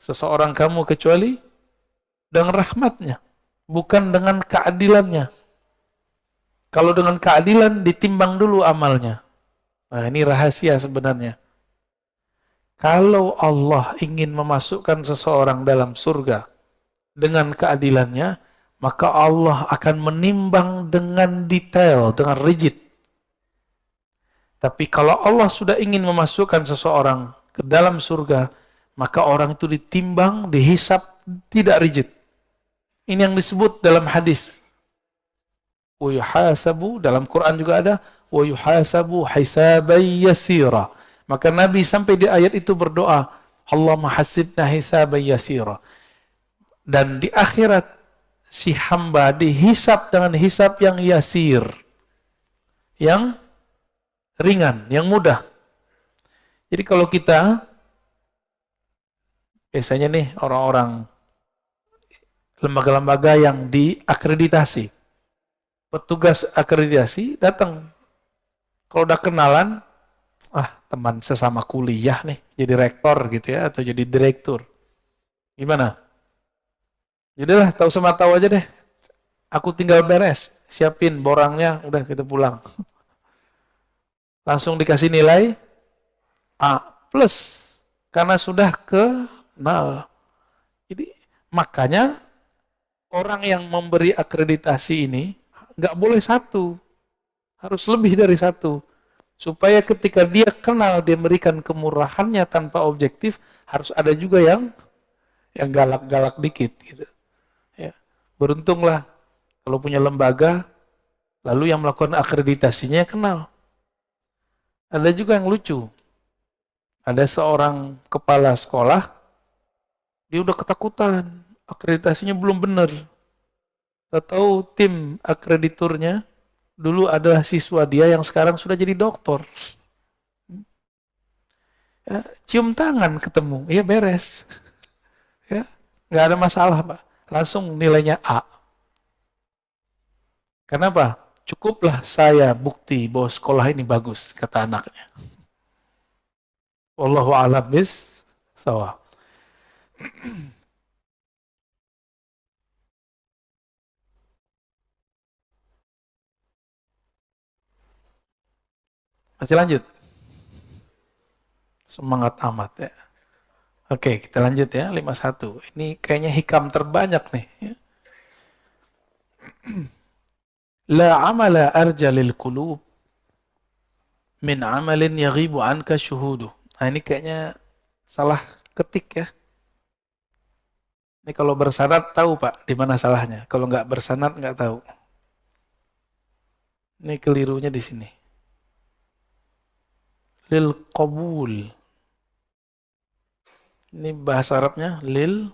seseorang kamu kecuali dengan rahmatnya, bukan dengan keadilannya. Kalau dengan keadilan ditimbang dulu amalnya. Nah, ini rahasia sebenarnya. Kalau Allah ingin memasukkan seseorang dalam surga dengan keadilannya, maka Allah akan menimbang dengan detail, dengan rigid. Tapi kalau Allah sudah ingin memasukkan seseorang ke dalam surga, maka orang itu ditimbang, dihisap, tidak rigid. Ini yang disebut dalam hadis. Wa yuhasabu, dalam Quran juga ada, wa yuhasabu hisaban yasira. Maka Nabi sampai di ayat itu berdoa, Allahumma hasibna hisaban yasira. Dan di akhirat, si hamba dihisap dengan hisap yang yasir, yang ringan, yang mudah. Jadi kalau kita, biasanya nih orang-orang lembaga-lembaga yang diakreditasi, petugas akreditasi datang. Kalau udah kenalan, teman sesama kuliah nih, jadi rektor gitu ya, atau jadi direktur. Gimana? Jadilah tahu sama tahu aja deh. Aku tinggal beres, siapin borangnya, udah kita pulang. Langsung dikasih nilai A+, karena sudah kenal. Jadi makanya orang yang memberi akreditasi ini nggak boleh satu, harus lebih dari satu. Supaya ketika dia kenal, dia memberikan kemurahannya tanpa objektif, harus ada juga yang galak-galak dikit gitu. Ya. Beruntunglah kalau punya lembaga, lalu yang melakukan akreditasinya kenal. Ada juga yang lucu. Ada seorang kepala sekolah, dia udah ketakutan, akreditasinya belum benar. Tahu tim akrediturnya dulu adalah siswa dia yang sekarang sudah jadi doktor. Ya, cium tangan ketemu, ya beres. Ya, nggak ada masalah, Pak. Langsung nilainya A. Kenapa? Cukuplah saya bukti bahwa sekolah ini bagus, kata anaknya. Wallahu a'lam bis-shawab. Masih lanjut? Semangat amat ya. Oke, kita lanjut ya, 51. Ini kayaknya hikam terbanyak nih. Ya. La amala arja lil qulub min amalin yaghibu anka syuhudu. Nah, ini kayaknya salah ketik ya. Ini kalau bersanad tahu Pak di mana salahnya. Kalau nggak bersanad nggak tahu. Ini kelirunya di sini. Lil qabul. Ini bahasa Arabnya lil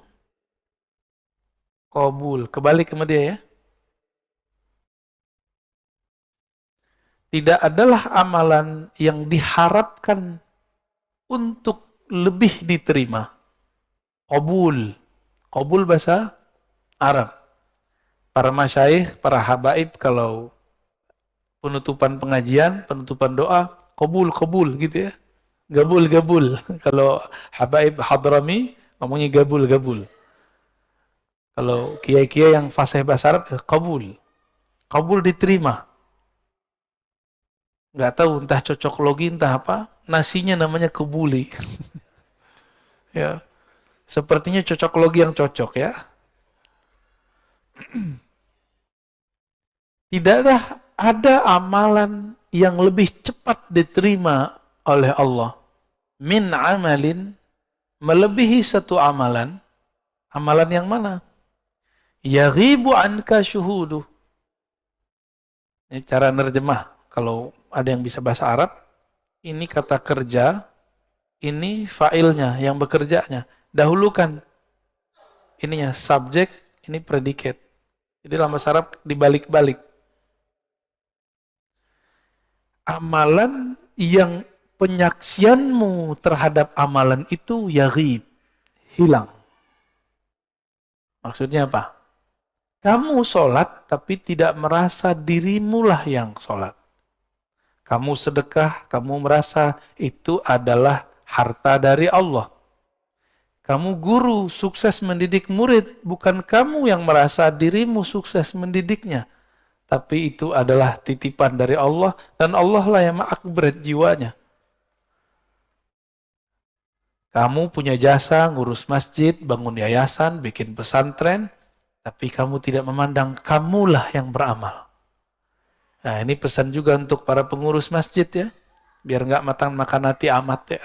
qabul. Kebalik sama dia ya. Tidak adalah amalan yang diharapkan untuk lebih diterima. Qabul. Qabul bahasa Arab. Para masyaikh, para habaib kalau penutupan pengajian, penutupan doa, qabul gitu ya. Gabul. Kalau habaib hadrami ngomongnya gabul. Kalau kiai-kiai yang fasih bahasa Arab, qabul. Qabul diterima. Nggak tahu entah cocok logi entah apa, nasinya namanya kebuli. Ya, sepertinya cocok logi yang cocok ya. Tidaklah ada amalan yang lebih cepat diterima oleh Allah min amalin, melebihi satu amalan. Amalan yang mana? Yaghibu anka syuhudu. Ini cara nerjemah. Kalau ada yang bisa bahasa Arab, ini kata kerja, ini fa'ilnya yang bekerjanya. Dahulukan ininya subjek, ini predikat. Jadi dalam bahasa Arab dibalik-balik. Amalan yang penyaksianmu terhadap amalan itu yaghib, hilang. Maksudnya apa? Kamu sholat tapi tidak merasa dirimulah yang sholat. Kamu sedekah, kamu merasa itu adalah harta dari Allah. Kamu guru, sukses mendidik murid, bukan kamu yang merasa dirimu sukses mendidiknya. Tapi itu adalah titipan dari Allah, dan Allah lah yang mengakhirat jiwanya. Kamu punya jasa, ngurus masjid, bangun yayasan, bikin pesantren, tapi kamu tidak memandang kamulah yang beramal. Nah, ini pesan juga untuk para pengurus masjid ya, biar nggak makan hati amat ya.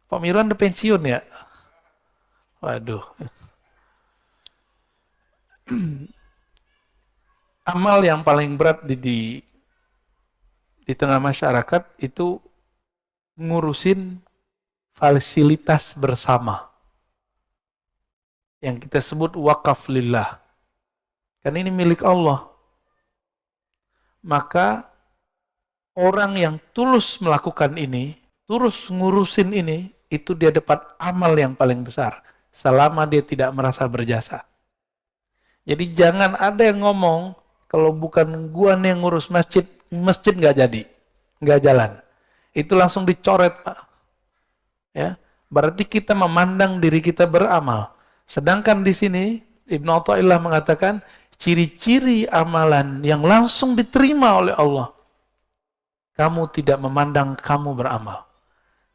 Pak Mirwan udah pensiun ya? Waduh. Amal yang paling berat di tengah masyarakat itu ngurusin fasilitas bersama. Yang kita sebut wakaf lillah. Kan ini milik Allah. Maka orang yang tulus melakukan ini, tulus ngurusin ini, itu dia dapat amal yang paling besar. Selama dia tidak merasa berjasa. Jadi jangan ada yang ngomong, kalau bukan gua nih yang ngurus masjid, masjid nggak jadi, nggak jalan. Itu langsung dicoret, Pak. Ya, berarti kita memandang diri kita beramal. Sedangkan di sini Ibnu Athaillah mengatakan ciri-ciri amalan yang langsung diterima oleh Allah. Kamu tidak memandang kamu beramal.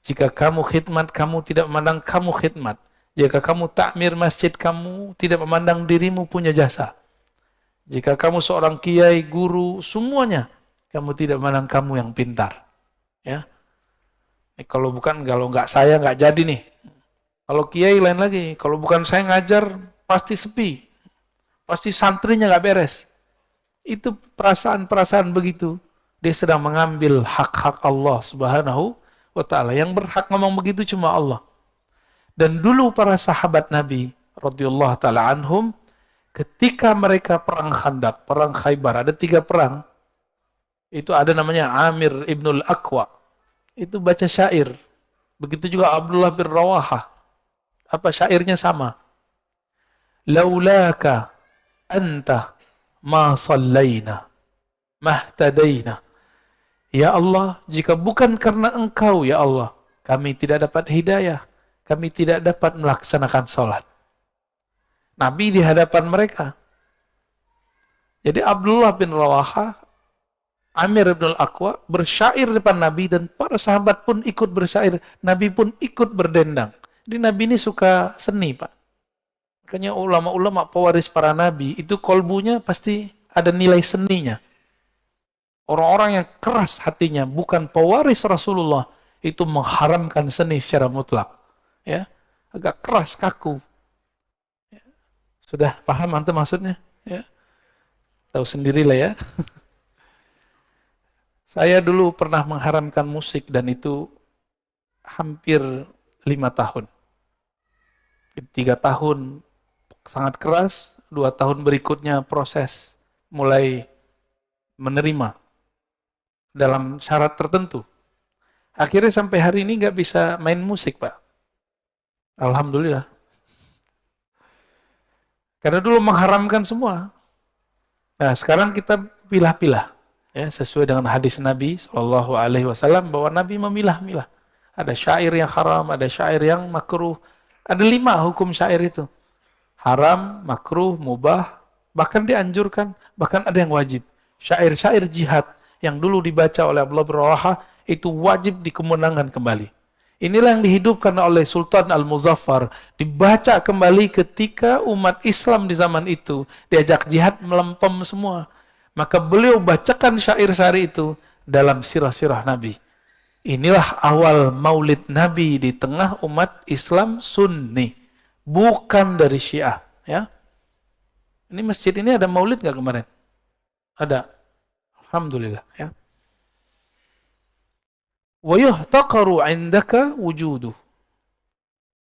Jika kamu khidmat, kamu tidak memandang kamu khidmat. Jika kamu takmir masjid, kamu tidak memandang dirimu punya jasa. Jika kamu seorang kiai, guru, semuanya, kamu tidak memandang kamu yang pintar. Ya, kalau nggak saya nggak jadi nih. Kalau kiai lain lagi. Kalau bukan saya ngajar, pasti sepi. Pasti santrinya nggak beres. Itu perasaan-perasaan begitu. Dia sedang mengambil hak-hak Allah Subhanahu wa Ta'ala. Yang berhak ngomong begitu cuma Allah. Dan dulu para sahabat Nabi radhiyallahu ta'ala anhum, ketika mereka perang Khandaq, perang Khaybar, ada 3 perang. Itu ada namanya Amir ibnul Aqwa. Itu baca syair. Begitu juga Abdullah bin Rawaha. Apa syairnya sama? Laulaka anta ma sallayna mahtadaina. Ya Allah, jika bukan karena engkau ya Allah, kami tidak dapat hidayah. Kami tidak dapat melaksanakan sholat. Nabi di hadapan mereka. Jadi Abdullah bin Rawaha, Amir bin Al-Aqwa bersyair depan Nabi dan para sahabat pun ikut bersyair. Nabi pun ikut berdendang. Jadi Nabi ini suka seni, Pak. Makanya ulama-ulama pewaris para Nabi itu kolbunya pasti ada nilai seninya. Orang-orang yang keras hatinya, bukan pewaris Rasulullah, itu mengharamkan seni secara mutlak. Ya, agak keras, kaku. Ya. Sudah paham antum maksudnya? Ya. Tahu sendirilah ya. Saya dulu pernah mengharamkan musik dan itu hampir 5 tahun. 3 tahun sangat keras, 2 tahun berikutnya proses mulai menerima dalam syarat tertentu. Akhirnya sampai hari ini nggak bisa main musik, Pak. Alhamdulillah. Karena dulu mengharamkan semua. Nah, sekarang kita pilah-pilah. Ya, sesuai dengan hadis Nabi SAW bahwa Nabi memilah-milah. Ada syair yang haram, ada syair yang makruh. Ada 5 hukum syair itu. Haram, makruh, mubah, bahkan dianjurkan, bahkan ada yang wajib. Syair-syair jihad. yang dulu dibaca oleh Abdullah bin Rawaha itu wajib dikemenangkan kembali. Inilah yang dihidupkan oleh Sultan Al-Muzaffar, dibaca kembali ketika umat Islam di zaman itu diajak jihad melempem semua. Maka beliau bacakan syair-syair itu dalam sirah-sirah Nabi. Inilah awal maulid Nabi di tengah umat Islam Sunni, bukan dari Syiah. Ya, ini masjid ini ada maulid nggak kemarin? Ada. Alhamdulillah. Ya. Wa yuhtaqaru 'indaka wujuduh.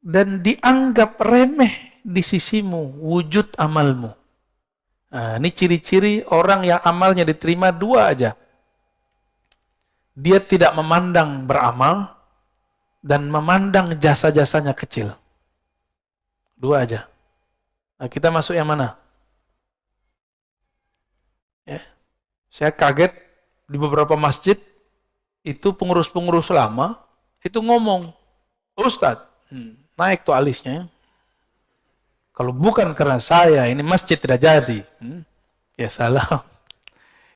Dan dianggap remeh di sisimu wujud amalmu. Nah, ini ciri-ciri orang yang amalnya diterima dua aja. Dia tidak memandang beramal dan memandang jasa-jasanya kecil. Dua aja. Nah, kita masuk yang mana? Ya. Saya kaget di beberapa masjid itu pengurus-pengurus lama itu ngomong, Ustadz, naik tuh alisnya. Kalau bukan karena saya, ini masjid tidak jadi. Ya salah.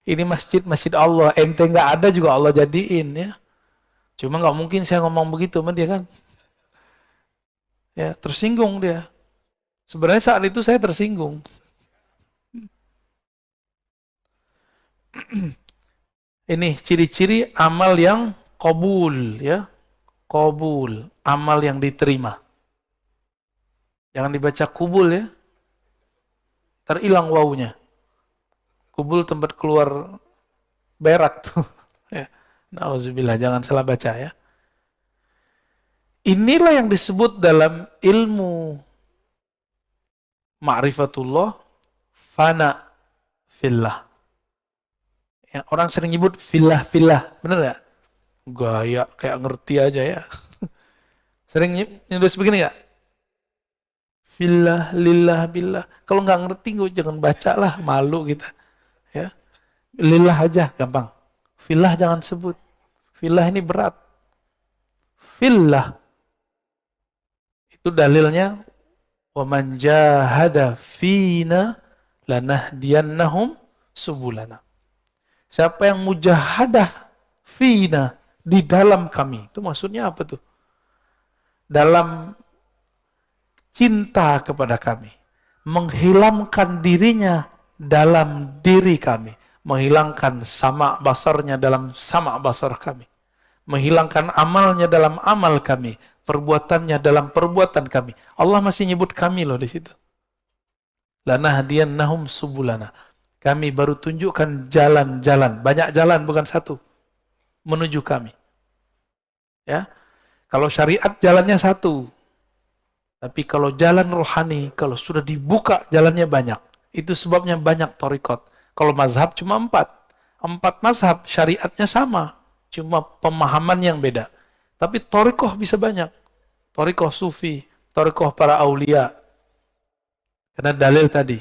Ini masjid Allah. Ente nggak ada juga Allah jadiin ya. Cuma nggak mungkin saya ngomong begitu sama dia kan. Ya tersinggung dia. Sebenarnya saat itu saya tersinggung. Ini ciri-ciri amal yang qabul ya. Qabul, amal yang diterima. Jangan dibaca kubul ya. Terhilang wawunya. Kubul tempat keluar berak tuh. Ya. Nauzubillah, jangan salah baca ya. Inilah yang disebut dalam ilmu ma'rifatullah fana fillah. Yang orang sering nyebut fillah, bener gak? Gaya, kayak ngerti aja ya. Sering nyebut begini gak? Fillah, lillah, billah. Kalau nggak ngerti, gue jangan baca lah, malu kita. Ya, lillah aja, gampang. Fillah jangan sebut. Fillah ini berat. Fillah itu dalilnya, wa man jahada fina lanahdiyannahum subulana. Siapa yang mujahadah fina di dalam kami, itu maksudnya apa tuh? Dalam cinta kepada kami, menghilangkan dirinya dalam diri kami, menghilangkan sama basarnya dalam sama basar kami, menghilangkan amalnya dalam amal kami, perbuatannya dalam perbuatan kami. Allah masih nyebut kami loh di situ. Lanahdiyannahum subulana. Kami baru tunjukkan jalan-jalan, banyak jalan bukan satu, menuju kami. Ya, kalau syariat jalannya satu, tapi kalau jalan rohani, kalau sudah dibuka jalannya banyak. Itu sebabnya banyak thariqat. Kalau mazhab cuma 4. 4 mazhab, syariatnya sama. Cuma pemahaman yang beda. Tapi thariqah bisa banyak. Thariqah sufi, thariqah para aulia. Karena dalil tadi.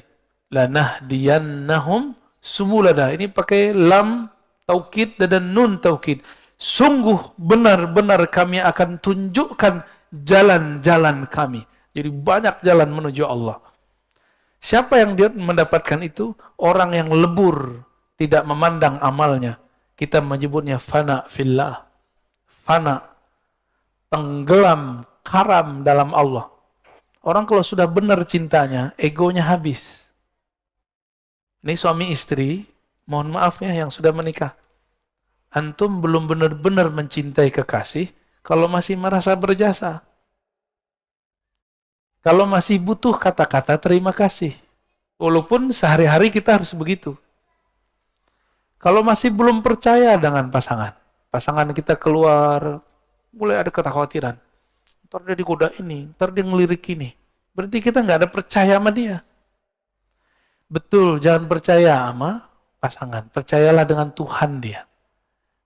Lanahdiyannahum subulana. Ini pakai lam taukid dan nun taukid. Sungguh benar-benar kami akan tunjukkan jalan-jalan kami. Jadi banyak jalan menuju Allah. Siapa yang dia mendapatkan itu? Orang yang lebur, tidak memandang amalnya. Kita menyebutnya fana fillah. Fana, tenggelam, karam dalam Allah. Orang kalau sudah benar cintanya, egonya habis. Ini suami istri, mohon maaf ya yang sudah menikah. Antum belum benar-benar mencintai kekasih kalau masih merasa berjasa. Kalau masih butuh kata-kata terima kasih. Walaupun sehari-hari kita harus begitu. Kalau masih belum percaya dengan pasangan. Pasangan kita keluar, mulai ada kekhawatiran. Ntar dia digoda ini, ntar dia ngelirik ini. Berarti kita nggak ada percaya sama dia. Betul, jangan percaya sama pasangan. Percayalah dengan Tuhan dia.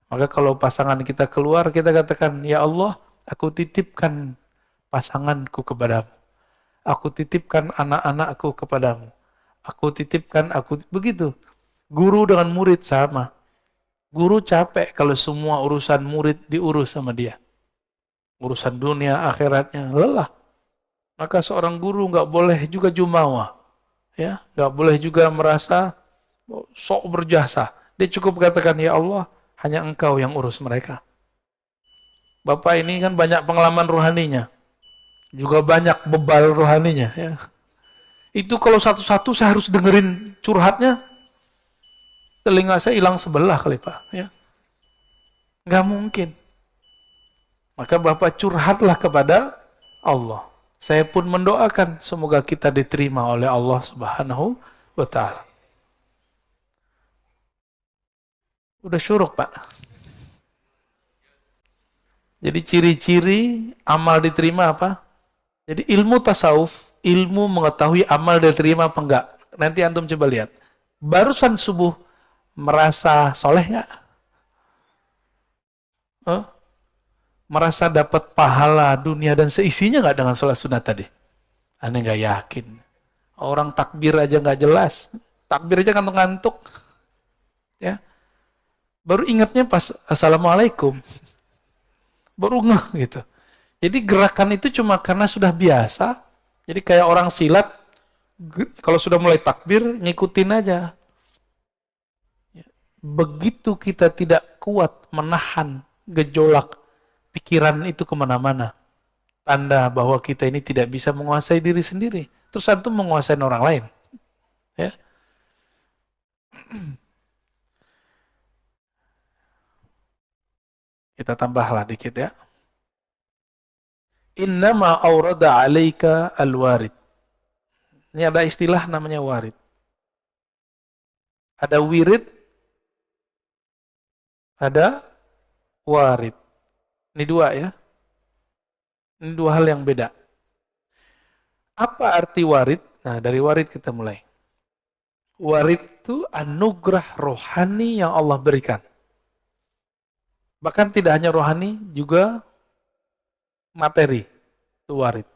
Maka kalau pasangan kita keluar, kita katakan, ya Allah, aku titipkan pasanganku kepadamu. Aku titipkan anak-anakku kepadamu. Aku titipkan, begitu. Guru dengan murid sama. Guru capek kalau semua urusan murid diurus sama dia. Urusan dunia, akhiratnya, lelah. Maka seorang guru nggak boleh juga jumawa. Ya, nggak boleh juga merasa sok berjasa. Dia cukup katakan, ya Allah, hanya Engkau yang urus mereka. Bapak ini kan banyak pengalaman rohaninya, juga banyak bebal rohaninya. Ya. Itu kalau satu-satu saya harus dengerin curhatnya, telinga saya hilang sebelah kali Pak. Ya. Nggak mungkin. Maka Bapak curhatlah kepada Allah. Saya pun mendoakan semoga kita diterima oleh Allah Subhanahu wa Ta'ala. Udah syuruk Pak. Jadi ciri-ciri amal diterima apa? Jadi ilmu tasawuf, ilmu mengetahui amal diterima apa enggak. Nanti antum coba lihat. Barusan subuh merasa soleh nggak? Huh? Merasa dapat pahala dunia dan seisinya nggak dengan sholat sunat tadi? Aneh nggak yakin. Orang takbir aja nggak jelas. Takbir aja ngantuk-ngantuk. Ya. Baru ingatnya pas Assalamualaikum. Baru ngeh gitu. Jadi gerakan itu cuma karena sudah biasa. Jadi kayak orang silat, kalau sudah mulai takbir, ngikutin aja. Begitu kita tidak kuat menahan gejolak pikiran itu kemana-mana. Tanda bahwa kita ini tidak bisa menguasai diri sendiri. Terus antum menguasai orang lain. Ya. Kita tambahlah dikit ya. Innama awrada alaika al-warid. Ini ada istilah namanya warid. Ada wirid, ada warid. Ini dua ya. Ini dua hal yang beda. Apa arti warid? Nah, dari warid kita mulai. Warid itu anugerah rohani yang Allah berikan. Bahkan tidak hanya rohani, juga materi. Itu warid.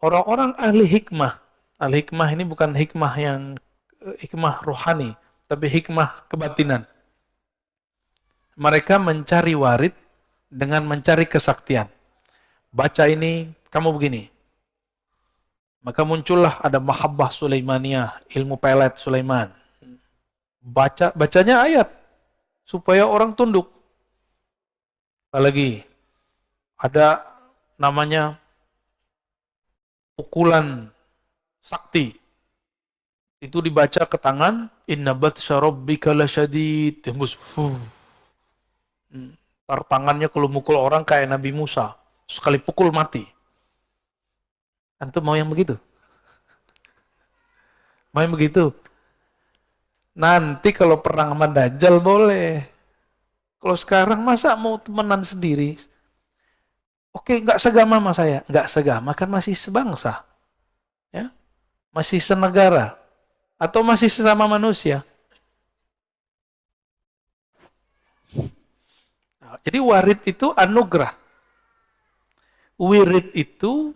Orang-orang ahli hikmah ini bukan hikmah yang hikmah rohani, tapi hikmah kebatinan. Mereka mencari warid dengan mencari kesaktian. Baca ini, kamu begini. Maka muncullah ada mahabbah Sulaimaniyah, ilmu pelet Sulaiman. Bacanya ayat, supaya orang tunduk. Apalagi, ada namanya pukulan sakti. Itu dibaca ke tangan, inna batsya rabbika lasyadid. Tembus. Tangannya kalau mukul orang kayak Nabi Musa. Sekali pukul mati. Antum mau yang begitu? Mau yang begitu? Nanti kalau perang sama Dajjal boleh. Kalau sekarang masa mau temenan sendiri? Oke, nggak segama sama saya. Nggak segama kan masih sebangsa. Ya? Masih senegara. Atau masih sesama manusia. Jadi warid itu anugerah. Wirid itu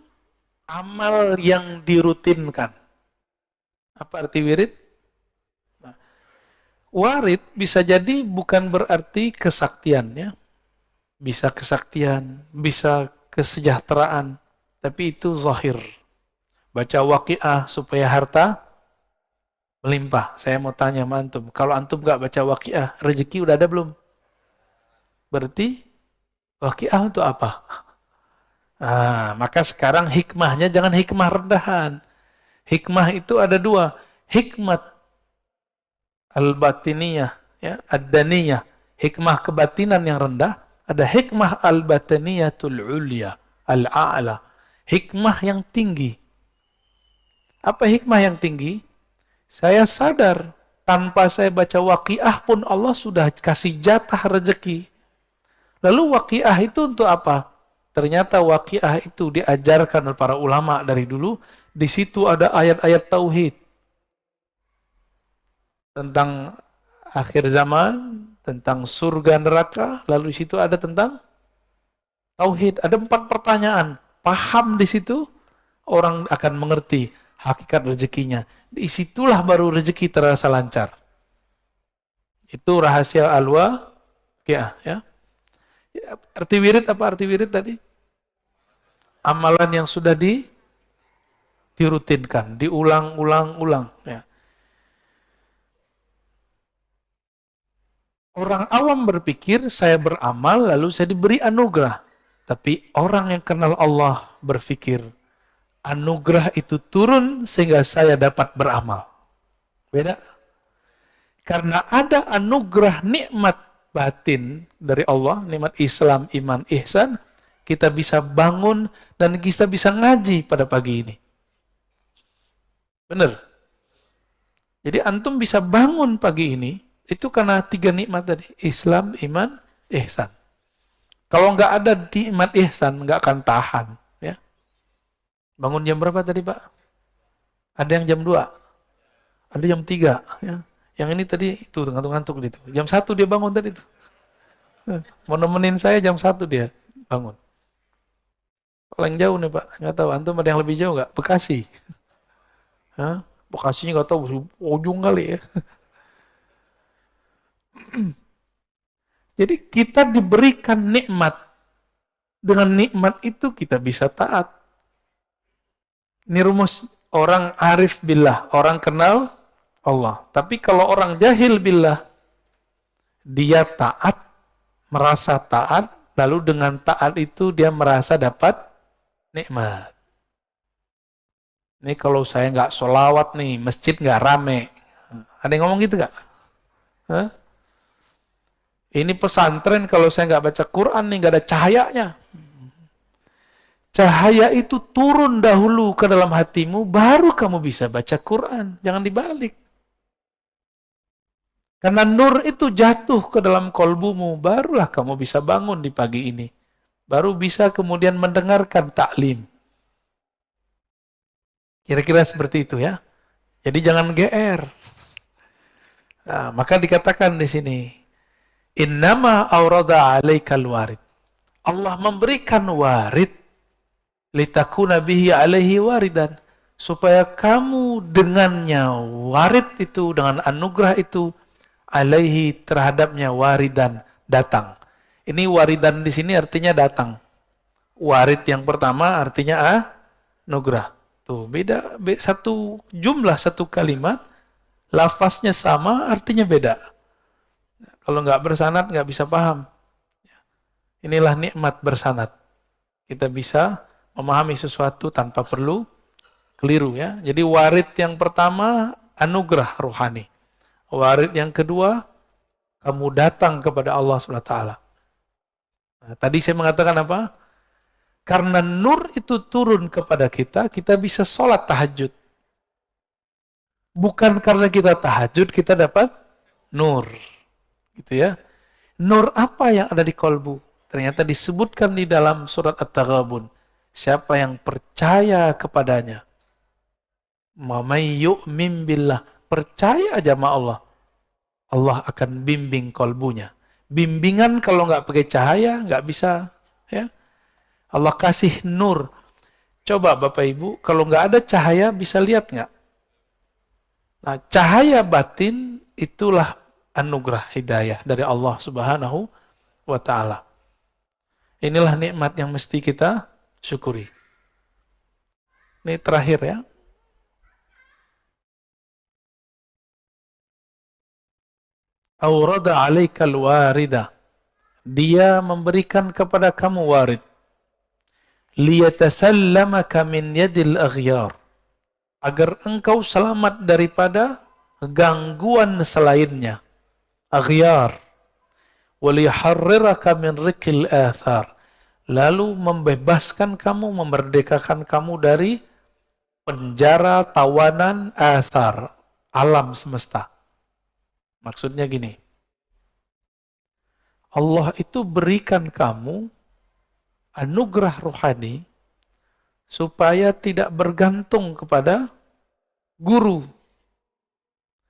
amal yang dirutinkan. Apa arti wirid? Nah, warid bisa jadi bukan berarti kesaktian ya. Bisa kesaktian, bisa kesejahteraan, tapi itu zahir. Baca waqiah supaya harta melimpah. Saya mau tanya sama antum, kalau antum gak baca waqiah, rezeki udah ada belum? Berarti waqiah untuk apa? Maka sekarang hikmahnya jangan hikmah rendahan. Hikmah itu ada dua. Hikmat al-batiniyah, ya, ad-daniyah. Hikmah kebatinan yang rendah. Ada hikmah al-batiniyatul ulya, al-a'la. Hikmah yang tinggi. Apa hikmah yang tinggi? Saya sadar, tanpa saya baca waqiah pun Allah sudah kasih jatah rezeki. Lalu waqiah itu untuk apa? Ternyata waqiah itu diajarkan oleh para ulama dari dulu. Di situ ada ayat-ayat tauhid tentang akhir zaman, tentang surga neraka. Lalu di situ ada tentang tauhid. Ada 4 pertanyaan. Paham di situ, orang akan mengerti hakikat rezekinya. Di situlah baru rezeki terasa lancar. Itu rahasia al-waqiah ya. Arti wirid apa arti wirid tadi? Amalan yang sudah dirutinkan, diulang-ulang-ulang. Ya. Orang awam berpikir saya beramal lalu saya diberi anugerah. Tapi orang yang kenal Allah berpikir anugerah itu turun sehingga saya dapat beramal. Beda. Karena ada anugerah nikmat batin dari Allah, nikmat Islam, iman, ihsan, kita bisa bangun dan kita bisa ngaji pada pagi ini. Benar. Jadi antum bisa bangun pagi ini itu karena 3 nikmat tadi, Islam, iman, ihsan. Kalau nggak ada nikmat ihsan, nggak akan tahan. Ya. Bangun jam berapa tadi Pak? Ada yang jam 2, ada jam 3. Ya. Yang ini tadi itu ngantuk-ngantuk gitu. Jam 1 dia bangun tadi itu. Mau nemenin saya jam 1 dia bangun. Paling jauh nih Pak, nggak tahu. Antum ada yang lebih jauh nggak? Bekasi. Hah? Bekasinya nggak tahu, ujung kali ya. Jadi kita diberikan nikmat. Dengan nikmat itu kita bisa taat. Ini rumus orang arif billah, orang kenal Allah. Tapi kalau orang jahil billah, dia taat, merasa taat, lalu dengan taat itu dia merasa dapat nikmat. Ini kalau saya nggak sholawat nih, masjid nggak rame. Ada yang ngomong gitu nggak? Hah? Ini pesantren kalau saya nggak baca Quran nih, nggak ada cahayanya. Cahaya itu turun dahulu ke dalam hatimu, baru kamu bisa baca Quran. Jangan dibalik. Karena nur itu jatuh ke dalam kolbumu, barulah kamu bisa bangun di pagi ini. Baru bisa kemudian mendengarkan taklim. Kira-kira seperti itu ya. Jadi jangan GR. Nah, maka dikatakan di sini, innama aurada alaikal warid. Allah memberikan warid litakuna bihi alaihi waridan, supaya kamu dengannya warid itu, dengan anugerah itu, alaihi terhadapnya waridan, datang. Ini waridan di sini artinya datang. Warid yang pertama artinya anugerah. Tuh, beda satu jumlah, satu kalimat, lafaznya sama, artinya beda. Kalau nggak bersanad nggak bisa paham. Inilah nikmat bersanad. Kita bisa memahami sesuatu tanpa perlu keliru ya. Jadi warid yang pertama anugerah rohani. Warid yang kedua kamu datang kepada Allah SWT. Nah, tadi saya mengatakan apa? Karena nur itu turun kepada kita, kita bisa sholat tahajud. Bukan karena kita tahajud, kita dapat nur. Gitu ya. Nur apa yang ada di kolbu? Ternyata disebutkan di dalam surat At-Taghabun. Siapa yang percaya kepadanya. Mamay yu'min billah. Percaya aja sama Allah. Allah akan bimbing kolbunya. Bimbingan kalau nggak pakai cahaya, nggak bisa. Ya. Allah kasih nur. Coba Bapak Ibu, kalau nggak ada cahaya bisa lihat nggak? Nah, cahaya batin itulah anugerah hidayah dari Allah Subhanahu wa Ta'ala. Inilah nikmat yang mesti kita syukuri. Ini terakhir ya. Aurada alaikal warida. Dia memberikan kepada kamu warid. Liyatasallamaka min yadil aghyar, agar engkau selamat daripada gangguan selainnya. Aghyar. Waliharriraka min rikil athar, lalu membebaskan kamu, memerdekakan kamu dari penjara tawanan athar, alam semesta. Maksudnya gini, Allah itu berikan kamu anugerah rohani supaya tidak bergantung kepada guru,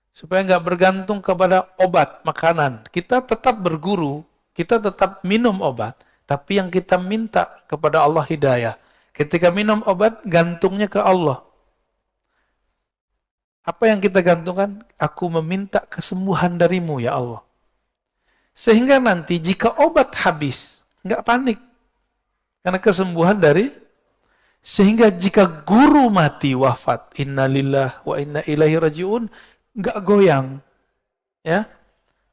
supaya nggak bergantung kepada obat, makanan. Kita tetap berguru, kita tetap minum obat, tapi yang kita minta kepada Allah hidayah. Ketika minum obat, gantungnya ke Allah. Apa yang kita gantungkan? Aku meminta kesembuhan darimu ya Allah. Sehingga nanti jika obat habis, nggak panik. Karena kesembuhan dari, sehingga jika guru mati wafat, innalillah wa inna ilaihi rajiun, nggak goyang. Ya,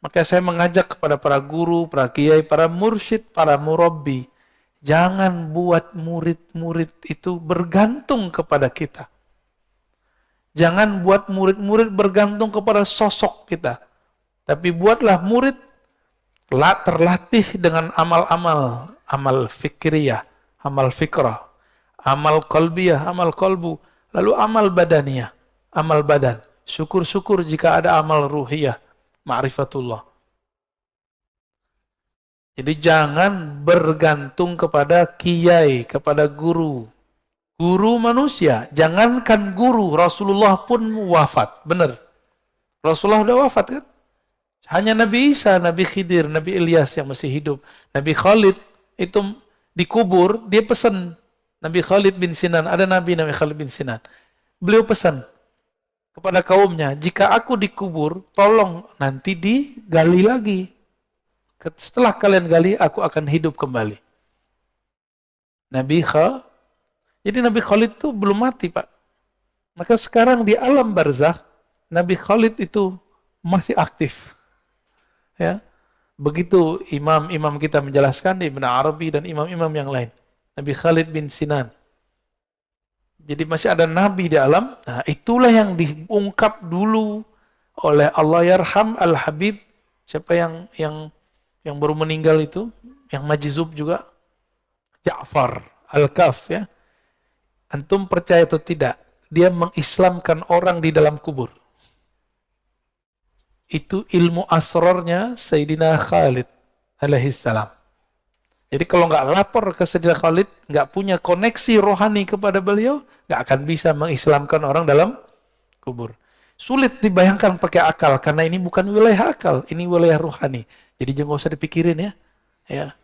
Maka saya mengajak kepada para guru, para kiai, para mursyid, para murabbi, jangan buat murid-murid itu bergantung kepada kita. Jangan buat murid-murid bergantung kepada sosok kita. Tapi buatlah murid terlatih dengan amal-amal, amal fikriyah, amal fikrah, amal qalbiyah, amal qalbu, lalu amal badaniyah, amal badan. Syukur-syukur jika ada amal ruhiyah, ma'rifatullah. Jadi jangan bergantung kepada kiai, kepada guru. Guru manusia, jangankan guru, Rasulullah pun wafat, benar. Rasulullah udah wafat kan? Hanya Nabi Isa, Nabi Khidir, Nabi Ilyas yang masih hidup. Nabi Khalid itu dikubur, dia pesan. Nabi Khalid bin Sinan, ada Nabi Khalid bin Sinan. Beliau pesan kepada kaumnya, jika aku dikubur, tolong nanti digali lagi. Setelah kalian gali, aku akan hidup kembali. Jadi Nabi Khalid itu belum mati, Pak. Maka sekarang di alam barzakh, Nabi Khalid itu masih aktif. Ya, begitu imam-imam kita menjelaskan, Ibn Arabi dan imam-imam yang lain. Nabi Khalid bin Sinan. Jadi masih ada nabi di alam. Nah, itulah yang diungkap dulu oleh Allah yarham al-Habib. Siapa yang baru meninggal itu, yang majzub juga, Ja'far al-Kaf ya. Antum percaya atau tidak, dia mengislamkan orang di dalam kubur. Itu ilmu asrarnya Sayyidina Khalid alaihissalam. Jadi kalau nggak lapor ke Sayyidina Khalid, nggak punya koneksi rohani kepada beliau, nggak akan bisa mengislamkan orang dalam kubur. Sulit dibayangkan pakai akal, karena ini bukan wilayah akal, ini wilayah rohani. Jadi jangan usah dipikirin ya.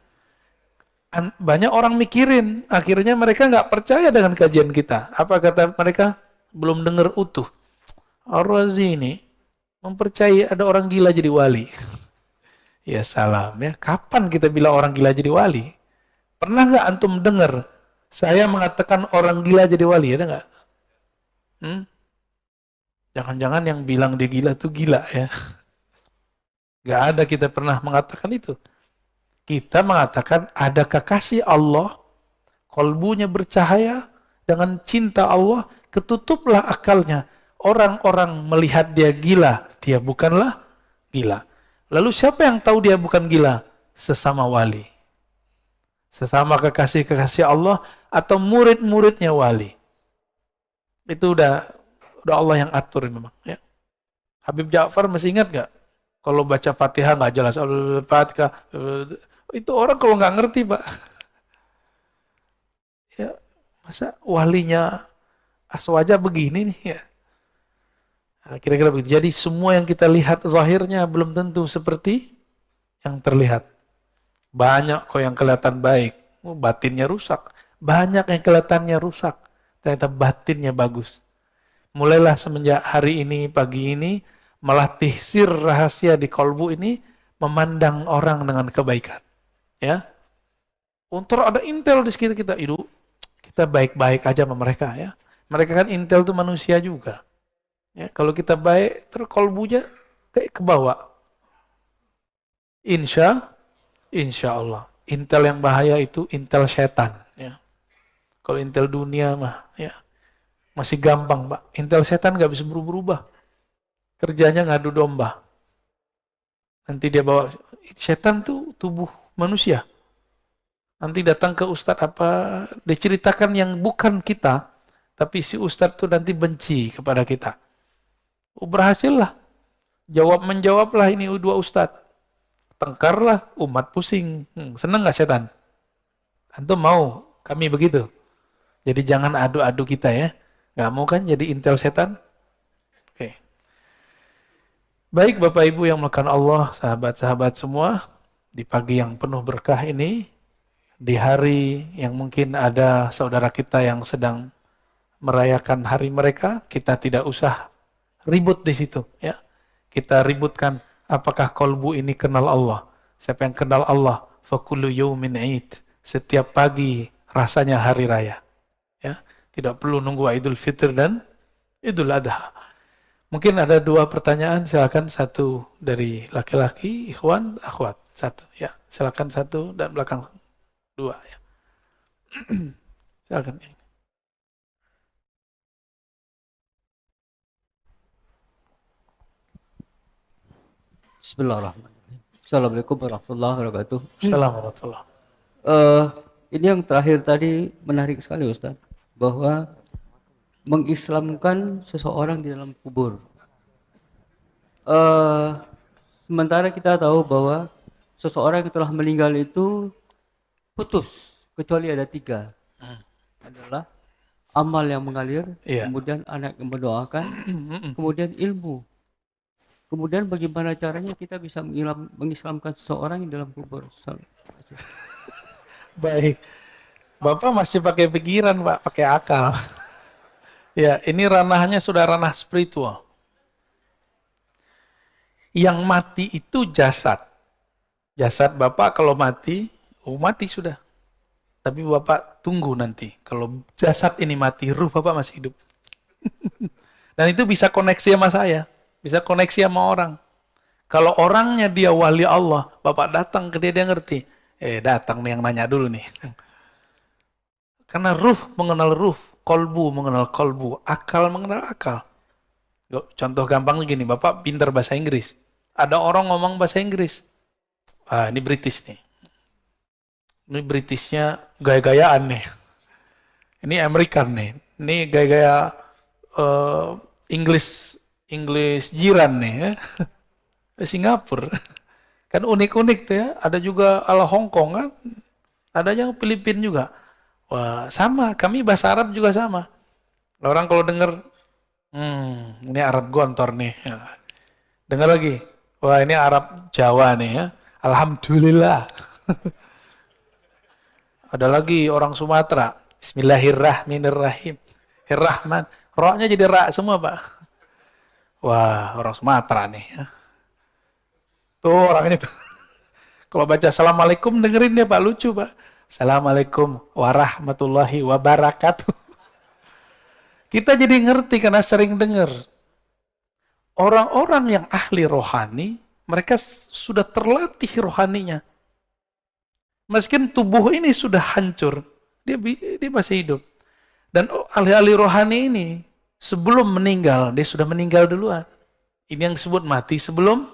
Banyak orang mikirin, akhirnya mereka nggak percaya dengan kajian kita. Apa kata mereka? Belum dengar utuh. Ar-Razi ini mempercayai ada orang gila jadi wali. Ya salam ya. Kapan kita bilang orang gila jadi wali? Pernah nggak antum dengar saya mengatakan orang gila jadi wali? Ada nggak? Jangan-jangan yang bilang dia gila tuh gila ya. Nggak ada kita pernah mengatakan itu. Kita mengatakan ada kekasih Allah, kolbunya bercahaya dengan cinta Allah, ketutuplah akalnya. Orang-orang melihat dia gila, dia bukanlah gila. Lalu siapa yang tahu dia bukan gila? Sesama wali. Sesama kekasih-kekasih Allah atau murid-muridnya wali. Itu udah Allah yang atur memang. Ya. Habib Ja'far masih ingat gak? Kalau baca Fatihah nggak jelas. Fatihah, itu orang kalau nggak ngerti, Pak. Ya, masa walinya Aswaja begini nih ya. Nah, kira-kira begitu. Jadi semua yang kita lihat zahirnya belum tentu seperti yang terlihat. Banyak kok yang kelihatan baik, batinnya rusak. Banyak yang kelihatannya rusak, ternyata batinnya bagus. Mulailah semenjak hari ini, pagi ini, malah tihsir rahasia di kolbu ini memandang orang dengan kebaikan. Ya, untuk ada intel di sekitar kita, itu kita baik-baik aja sama mereka ya. Mereka kan intel itu manusia juga. Ya, kalau kita baik, terus kolbunya kayak ke bawah. Insya Allah. Intel yang bahaya itu intel setan. Ya. Kalau intel dunia mah, ya masih gampang, Pak. Intel setan nggak bisa berubah. Kerjanya ngadu domba. Nanti dia bawa, setan tuh tubuh manusia. Nanti datang ke ustadz apa, diceritakan yang bukan kita, tapi si ustadz tuh nanti benci kepada kita. Berhasillah. Menjawablah ini dua ustadz. Tengkarlah, umat pusing. Seneng gak setan? Antum mau kami begitu? Jadi jangan adu-adu kita ya. Gak mau kan jadi intel setan? Oke. Baik Bapak Ibu yang melakukan Allah, sahabat-sahabat semua, di pagi yang penuh berkah ini, di hari yang mungkin ada saudara kita yang sedang merayakan hari mereka, kita tidak usah ribut di situ ya. Kita ributkan apakah kolbu ini kenal Allah. Siapa yang kenal Allah, fakullu yaumin 'id. Setiap pagi rasanya hari raya. Ya, tidak perlu nunggu Idul Fitr dan Idul Adha. Mungkin ada 2 pertanyaan, silakan satu dari laki-laki, ikhwan, akhwat. Satu, ya. Silakan satu dan belakang 2 ya. Silakan. Bismillahirrahmanirrahim. Assalamualaikum warahmatullahi wabarakatuh. Assalamualaikum. Eh, ini yang terakhir tadi menarik sekali Ustaz, bahwa mengislamkan seseorang di dalam kubur. Eh, Sementara kita tahu bahwa seseorang yang telah meninggal itu putus, kecuali ada 3. Adalah amal yang mengalir, Iya. kemudian anak yang mendoakan, kemudian ilmu. Kemudian bagaimana caranya kita bisa mengislamkan seseorang yang dalam kubur? Baik. Bapak masih pakai pikiran, Pak, pakai akal. Ya, ini ranahnya sudah ranah spiritual. Yang mati itu jasad. Jasad Bapak kalau mati, mati sudah. Tapi Bapak tunggu nanti. Kalau jasad ini mati, ruh Bapak masih hidup. Dan itu bisa koneksi sama saya. Bisa koneksi sama orang. Kalau orangnya dia wali Allah, Bapak datang ke dia, dia ngerti. Datang nih yang nanya dulu nih. Karena ruh mengenal ruh, kolbu mengenal kolbu, akal mengenal akal. Contoh gampang gini, Bapak pintar bahasa Inggris. Ada orang ngomong bahasa Inggris. Ini British nih. Ini Britishnya gaya-gayaan nih. Ini American nih. Ini gaya-gaya English jiran nih ya. Singapura. Kan unik-unik tuh ya. Ada juga ala Hong Kong kan. Ada yang Filipina juga. Wah, sama. Kami bahasa Arab juga sama. Orang kalau denger, ini Arab gontor nih. Ya. Dengar lagi. Wah, ini Arab Jawa nih ya. Alhamdulillah. Ada lagi orang Sumatera. Bismillahirrahmanirrahim. Irrahman. Roknya jadi ra semua, Pak. Wah, orang Sumatera nih ya. Tuh orangnya tuh. Kalau baca Assalamualaikum dengerin dia, Pak. Lucu, Pak. Assalamualaikum warahmatullahi wabarakatuh. Kita jadi ngerti karena sering dengar. Orang-orang yang ahli rohani, mereka sudah terlatih rohaninya. Meskipun tubuh ini sudah hancur, dia masih hidup. Dan ahli-ahli rohani ini, sebelum meninggal, dia sudah meninggal duluan. Ini yang disebut mati sebelum.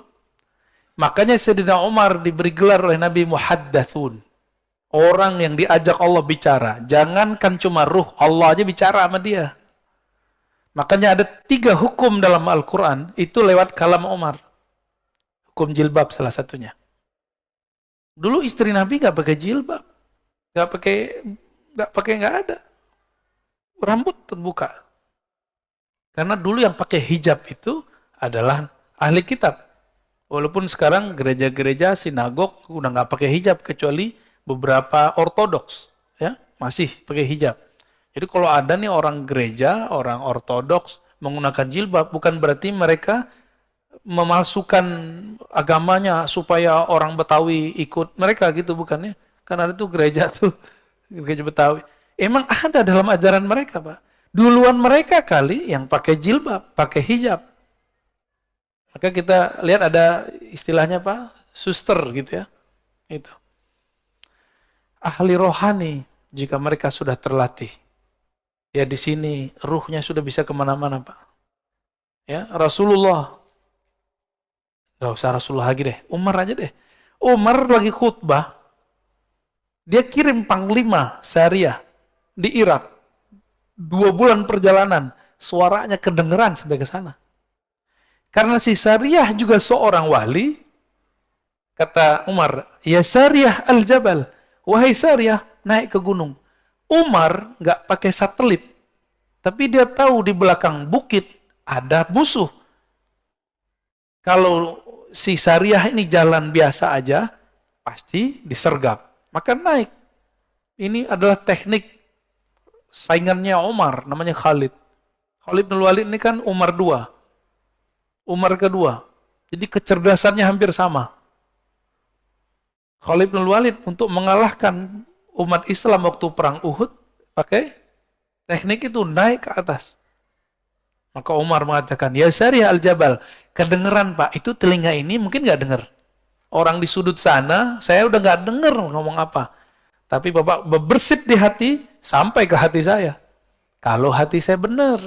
Makanya Sayyidina Umar diberi gelar oleh Nabi Muhaddatsun. Orang yang diajak Allah bicara. Jangankan cuma ruh, Allah aja bicara sama dia. Makanya ada 3 hukum dalam Al-Quran, itu lewat kalam Umar. Hukum jilbab salah satunya. Dulu istri Nabi nggak pakai jilbab. Nggak ada. Rambut terbuka. Karena dulu yang pakai hijab itu adalah ahli kitab. Walaupun sekarang gereja-gereja, sinagog udah nggak pakai hijab, kecuali beberapa ortodoks. Ya, masih pakai hijab. Jadi kalau ada nih orang gereja, orang ortodoks menggunakan jilbab, bukan berarti mereka memalsukan agamanya supaya orang Betawi ikut mereka gitu, bukan ya. Kan ada tuh gereja Betawi. Emang ada dalam ajaran mereka, Pak. Duluan mereka kali yang pakai jilbab, pakai hijab. Maka kita lihat ada istilahnya, Pak, suster gitu ya. Itu. Ahli rohani, jika mereka sudah terlatih, ya di sini ruhnya sudah bisa kemana-mana, Pak. Ya, Rasulullah. Gak usah Rasulullah lagi deh, Umar aja deh. Umar lagi khutbah, dia kirim panglima syariah di Irak. 2 bulan perjalanan, suaranya kedengeran sampai ke sana. Karena si Sariyah juga seorang wali, kata Umar, ya Sariyah al-Jabal, wahai Sariyah, naik ke gunung. Umar nggak pakai satelit, tapi dia tahu di belakang bukit ada musuh. Kalau si Sariyah ini jalan biasa aja, pasti disergap. Maka naik. Ini adalah teknik saingannya Umar, namanya Khalid. Khalid bin Walid ini kan Umar 2. Umar kedua. Jadi kecerdasannya hampir sama. Khalid bin Walid untuk mengalahkan umat Islam waktu perang Uhud pakai teknik itu, naik ke atas. Maka Umar mengatakan, ya Sariyah al-Jabal, kedengeran Pak, itu telinga ini mungkin nggak dengar. Orang di sudut sana, saya udah nggak dengar ngomong apa. Tapi Bapak berbersih di hati, sampai ke hati saya. Kalau hati saya benar.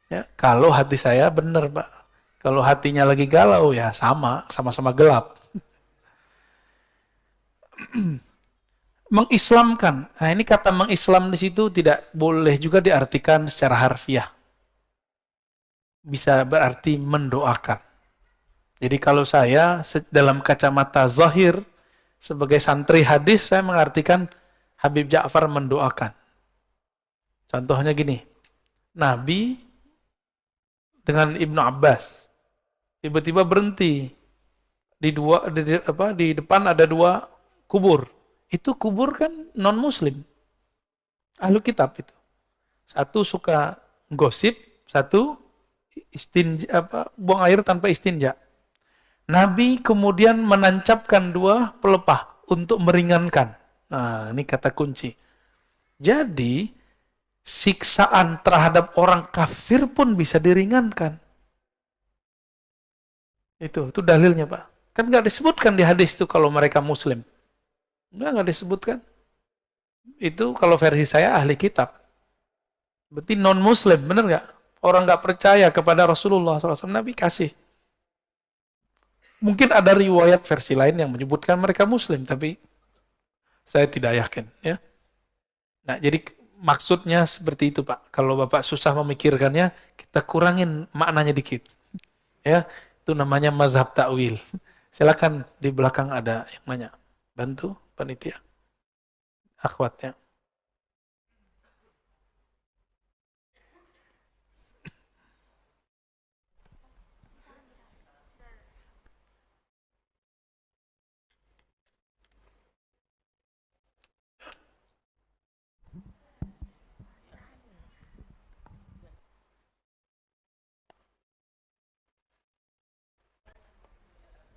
Ya, kalau hati saya benar Pak. Kalau hatinya lagi galau, ya sama-sama gelap. Mengislamkan. Nah, ini kata mengislam di situ tidak boleh juga diartikan secara harfiah. Bisa berarti mendoakan. Jadi kalau saya dalam kacamata zahir sebagai santri hadis, saya mengartikan Habib Ja'far mendoakan. Contohnya gini, Nabi dengan Ibnu Abbas tiba-tiba berhenti di depan ada dua kubur. Itu kubur kan non muslim, ahlu kitab itu. Satu suka gosip, satu buang air tanpa istinja. Nabi kemudian menancapkan dua pelepah untuk meringankan. Nah, ini kata kunci. Jadi, siksaan terhadap orang kafir pun bisa diringankan. Itu dalilnya Pak. Kan nggak disebutkan di hadis itu kalau mereka muslim. Nggak disebutkan. Itu kalau versi saya ahli kitab. Berarti non-muslim, benar nggak? Orang nggak percaya kepada Rasulullah SAW, Nabi kasih. Mungkin ada riwayat versi lain yang menyebutkan mereka muslim, tapi saya tidak yakin. Ya. Nah, jadi maksudnya seperti itu Pak. Kalau Bapak susah memikirkannya, kita kurangin maknanya dikit. Ya, itu namanya mazhab ta'wil. Silakan di belakang ada yang nanya. Bantu panitia. Akhwatnya.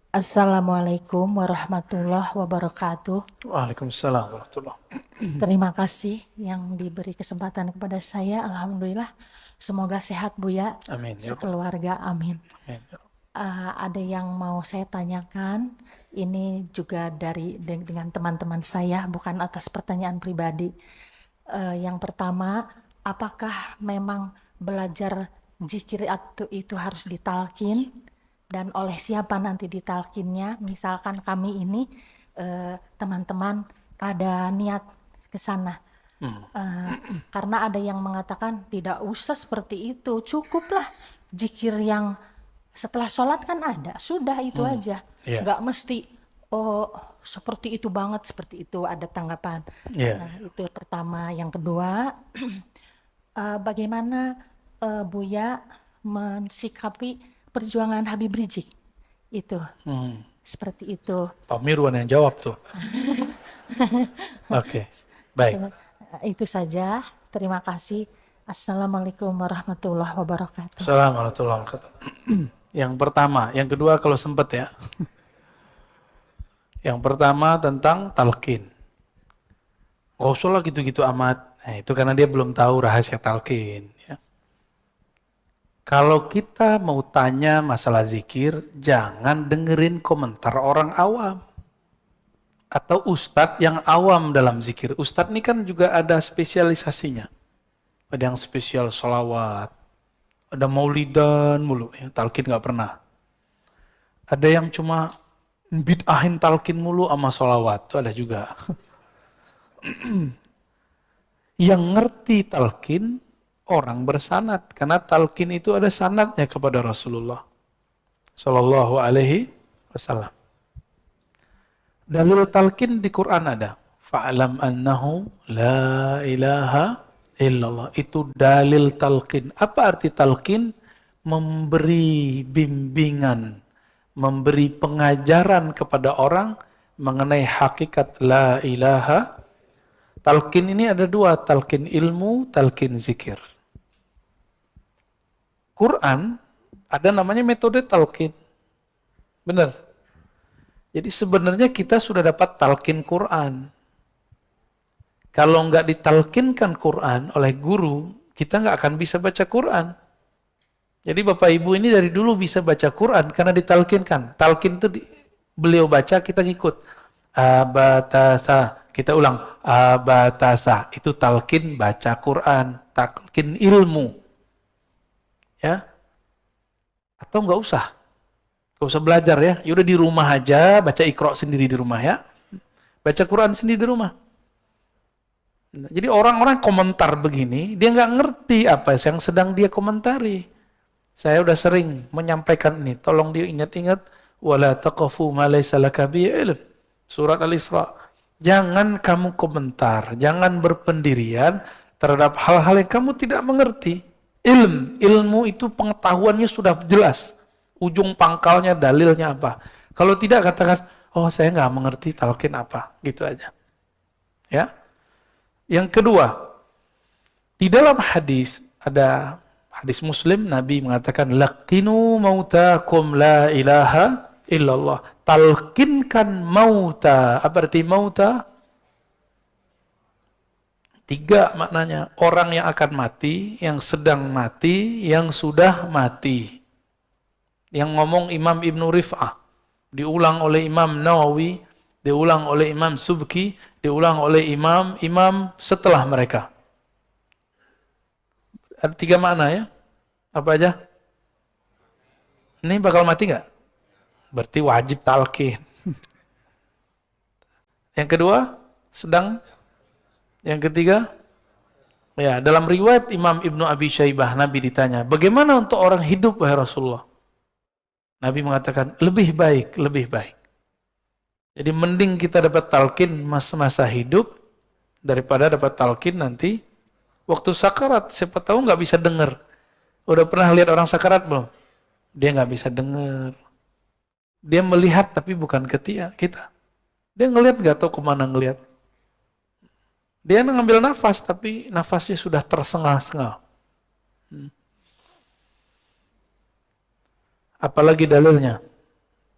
Assalamualaikum warahmatullahi wabarakatuh. Waalaikumsalam warahmatullahi. Terima kasih yang diberi kesempatan kepada saya. Alhamdulillah. Semoga sehat Buya. Amin. Sekeluarga. Amin. Amin. Ada yang mau saya tanyakan. Ini juga dengan teman-teman saya, bukan atas pertanyaan pribadi. Yang pertama, apakah memang belajar zikir itu harus ditalkin? Dan oleh siapa nanti ditalkinnya? Misalkan kami ini teman-teman ada niat ke sana. Karena ada yang mengatakan tidak usah seperti itu, cukuplah zikir yang setelah sholat kan ada, sudah itu aja. Nggak mesti seperti itu banget, seperti itu, ada tanggapan. Nah, itu pertama. Yang kedua, bagaimana Buya mensikapi perjuangan Habib Rizik itu, seperti itu. Pak Mirwan yang jawab tuh. Oke, baik. Itu saja. Terima kasih. Assalamualaikum warahmatullahi wabarakatuh. Assalamualaikum warahmatullahi wabarakatuh. Yang pertama, yang kedua kalau sempat ya. Yang pertama tentang talqin. Nggak usah lah gitu-gitu amat. Nah, itu karena dia belum tahu rahasia talqin. Ya. Kalau kita mau tanya masalah zikir, jangan dengerin komentar orang awam. Atau ustadz yang awam dalam zikir. Ustadz ini kan juga ada spesialisasinya. Ada yang spesial sholawat. Ada maulidan mulu. Ya, talqin gak pernah. Ada yang cuma bid'ahin talqin mulu sama sholawat. Itu ada juga. Yang ngerti talqin, orang bersanad, karena talqin itu ada sanadnya kepada Rasulullah Sallallahu Alaihi Wasallam. Dalil talqin di Quran ada. Fa'lam annahu la ilaha illallah. Itu dalil talqin. Apa arti talqin? Memberi bimbingan, memberi pengajaran kepada orang mengenai hakikat la ilaha. Talqin ini ada dua, talqin ilmu, talqin zikir. Quran ada namanya metode talqin. Benar. Jadi sebenarnya kita sudah dapat talqin Quran. Kalau nggak ditalqinkan Quran oleh guru, kita nggak akan bisa baca Quran. Jadi Bapak Ibu ini dari dulu bisa baca Quran karena ditalkinkan. Talkin itu beliau baca, kita ngikut. Abatasa, kita ulang. Abatasa, itu talkin baca Quran, talkin ilmu. Ya, atau nggak usah belajar ya. Yaudah di rumah aja, baca Iqra sendiri di rumah ya. Baca Quran sendiri di rumah. Jadi orang-orang komentar begini, dia nggak ngerti apa yang sedang dia komentari. Saya udah sering menyampaikan ini, tolong diingat-ingat, wala taqafu ma laysa laka bihi ilm. Surat Al-Isra. Jangan kamu komentar, jangan berpendirian terhadap hal-hal yang kamu tidak mengerti. Ilmu itu pengetahuannya sudah jelas. Ujung pangkalnya, dalilnya apa. Kalau tidak katakan, oh saya nggak mengerti talqin apa, gitu aja. Ya. Yang kedua, di dalam hadis ada hadis Muslim, Nabi mengatakan, laqinu mautakum la ilaha illallah. Talkinkan mauta. Apa arti mauta? 3 maknanya. Orang yang akan mati, yang sedang mati, yang sudah mati. Yang ngomong Imam Ibnu Rif'ah. Diulang oleh Imam Nawawi, diulang oleh Imam Subki, diulang oleh imam setelah mereka. Ada 3 makna ya. Apa aja? Ini bakal mati nggak? Berarti wajib talqin. Yang kedua, sedang. Yang ketiga, ya dalam riwayat Imam Ibnu Abi Syaibah, Nabi ditanya, bagaimana untuk orang hidup wahai Rasulullah? Nabi mengatakan, lebih baik, lebih baik. Jadi mending kita dapat talqin masa-masa hidup daripada dapat talqin nanti waktu sakarat. Siapa tahu nggak bisa dengar. Udah pernah lihat orang sakarat belum? Dia nggak bisa dengar. Dia melihat tapi bukan kita. Dia ngelihat nggak tahu kemana ngelihat. Dia ngambil nafas tapi nafasnya sudah tersengal-sengal. Apalagi dalilnya?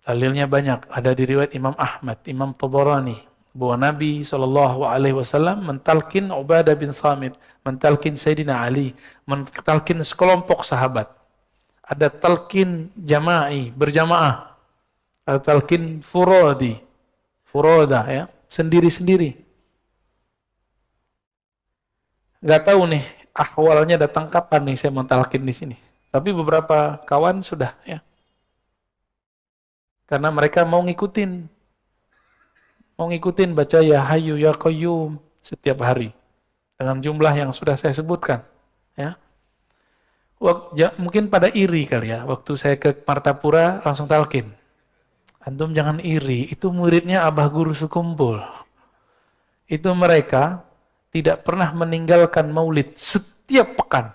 Dalilnya banyak. Ada di riwayat Imam Ahmad, Imam Tabarani, bahwa Nabi SAW mentalkin Ubadah bin Samit, mentalkin Sayyidina Ali, mentalkin sekelompok sahabat. Ada talqin jama'i, berjamaah. Ada talqin furoda ya, sendiri-sendiri. Nggak tahu nih ahwalnya datang kapan nih saya mentalkin di sini. Tapi beberapa kawan sudah ya. Karena mereka mau ngikutin baca ya Hayyu ya Qayyum setiap hari dengan jumlah yang sudah saya sebutkan ya. Mungkin pada iri kali ya, waktu saya ke Martapura langsung talqin. Antum jangan iri, itu muridnya Abah Guru Sekumpul. Itu mereka tidak pernah meninggalkan maulid setiap pekan.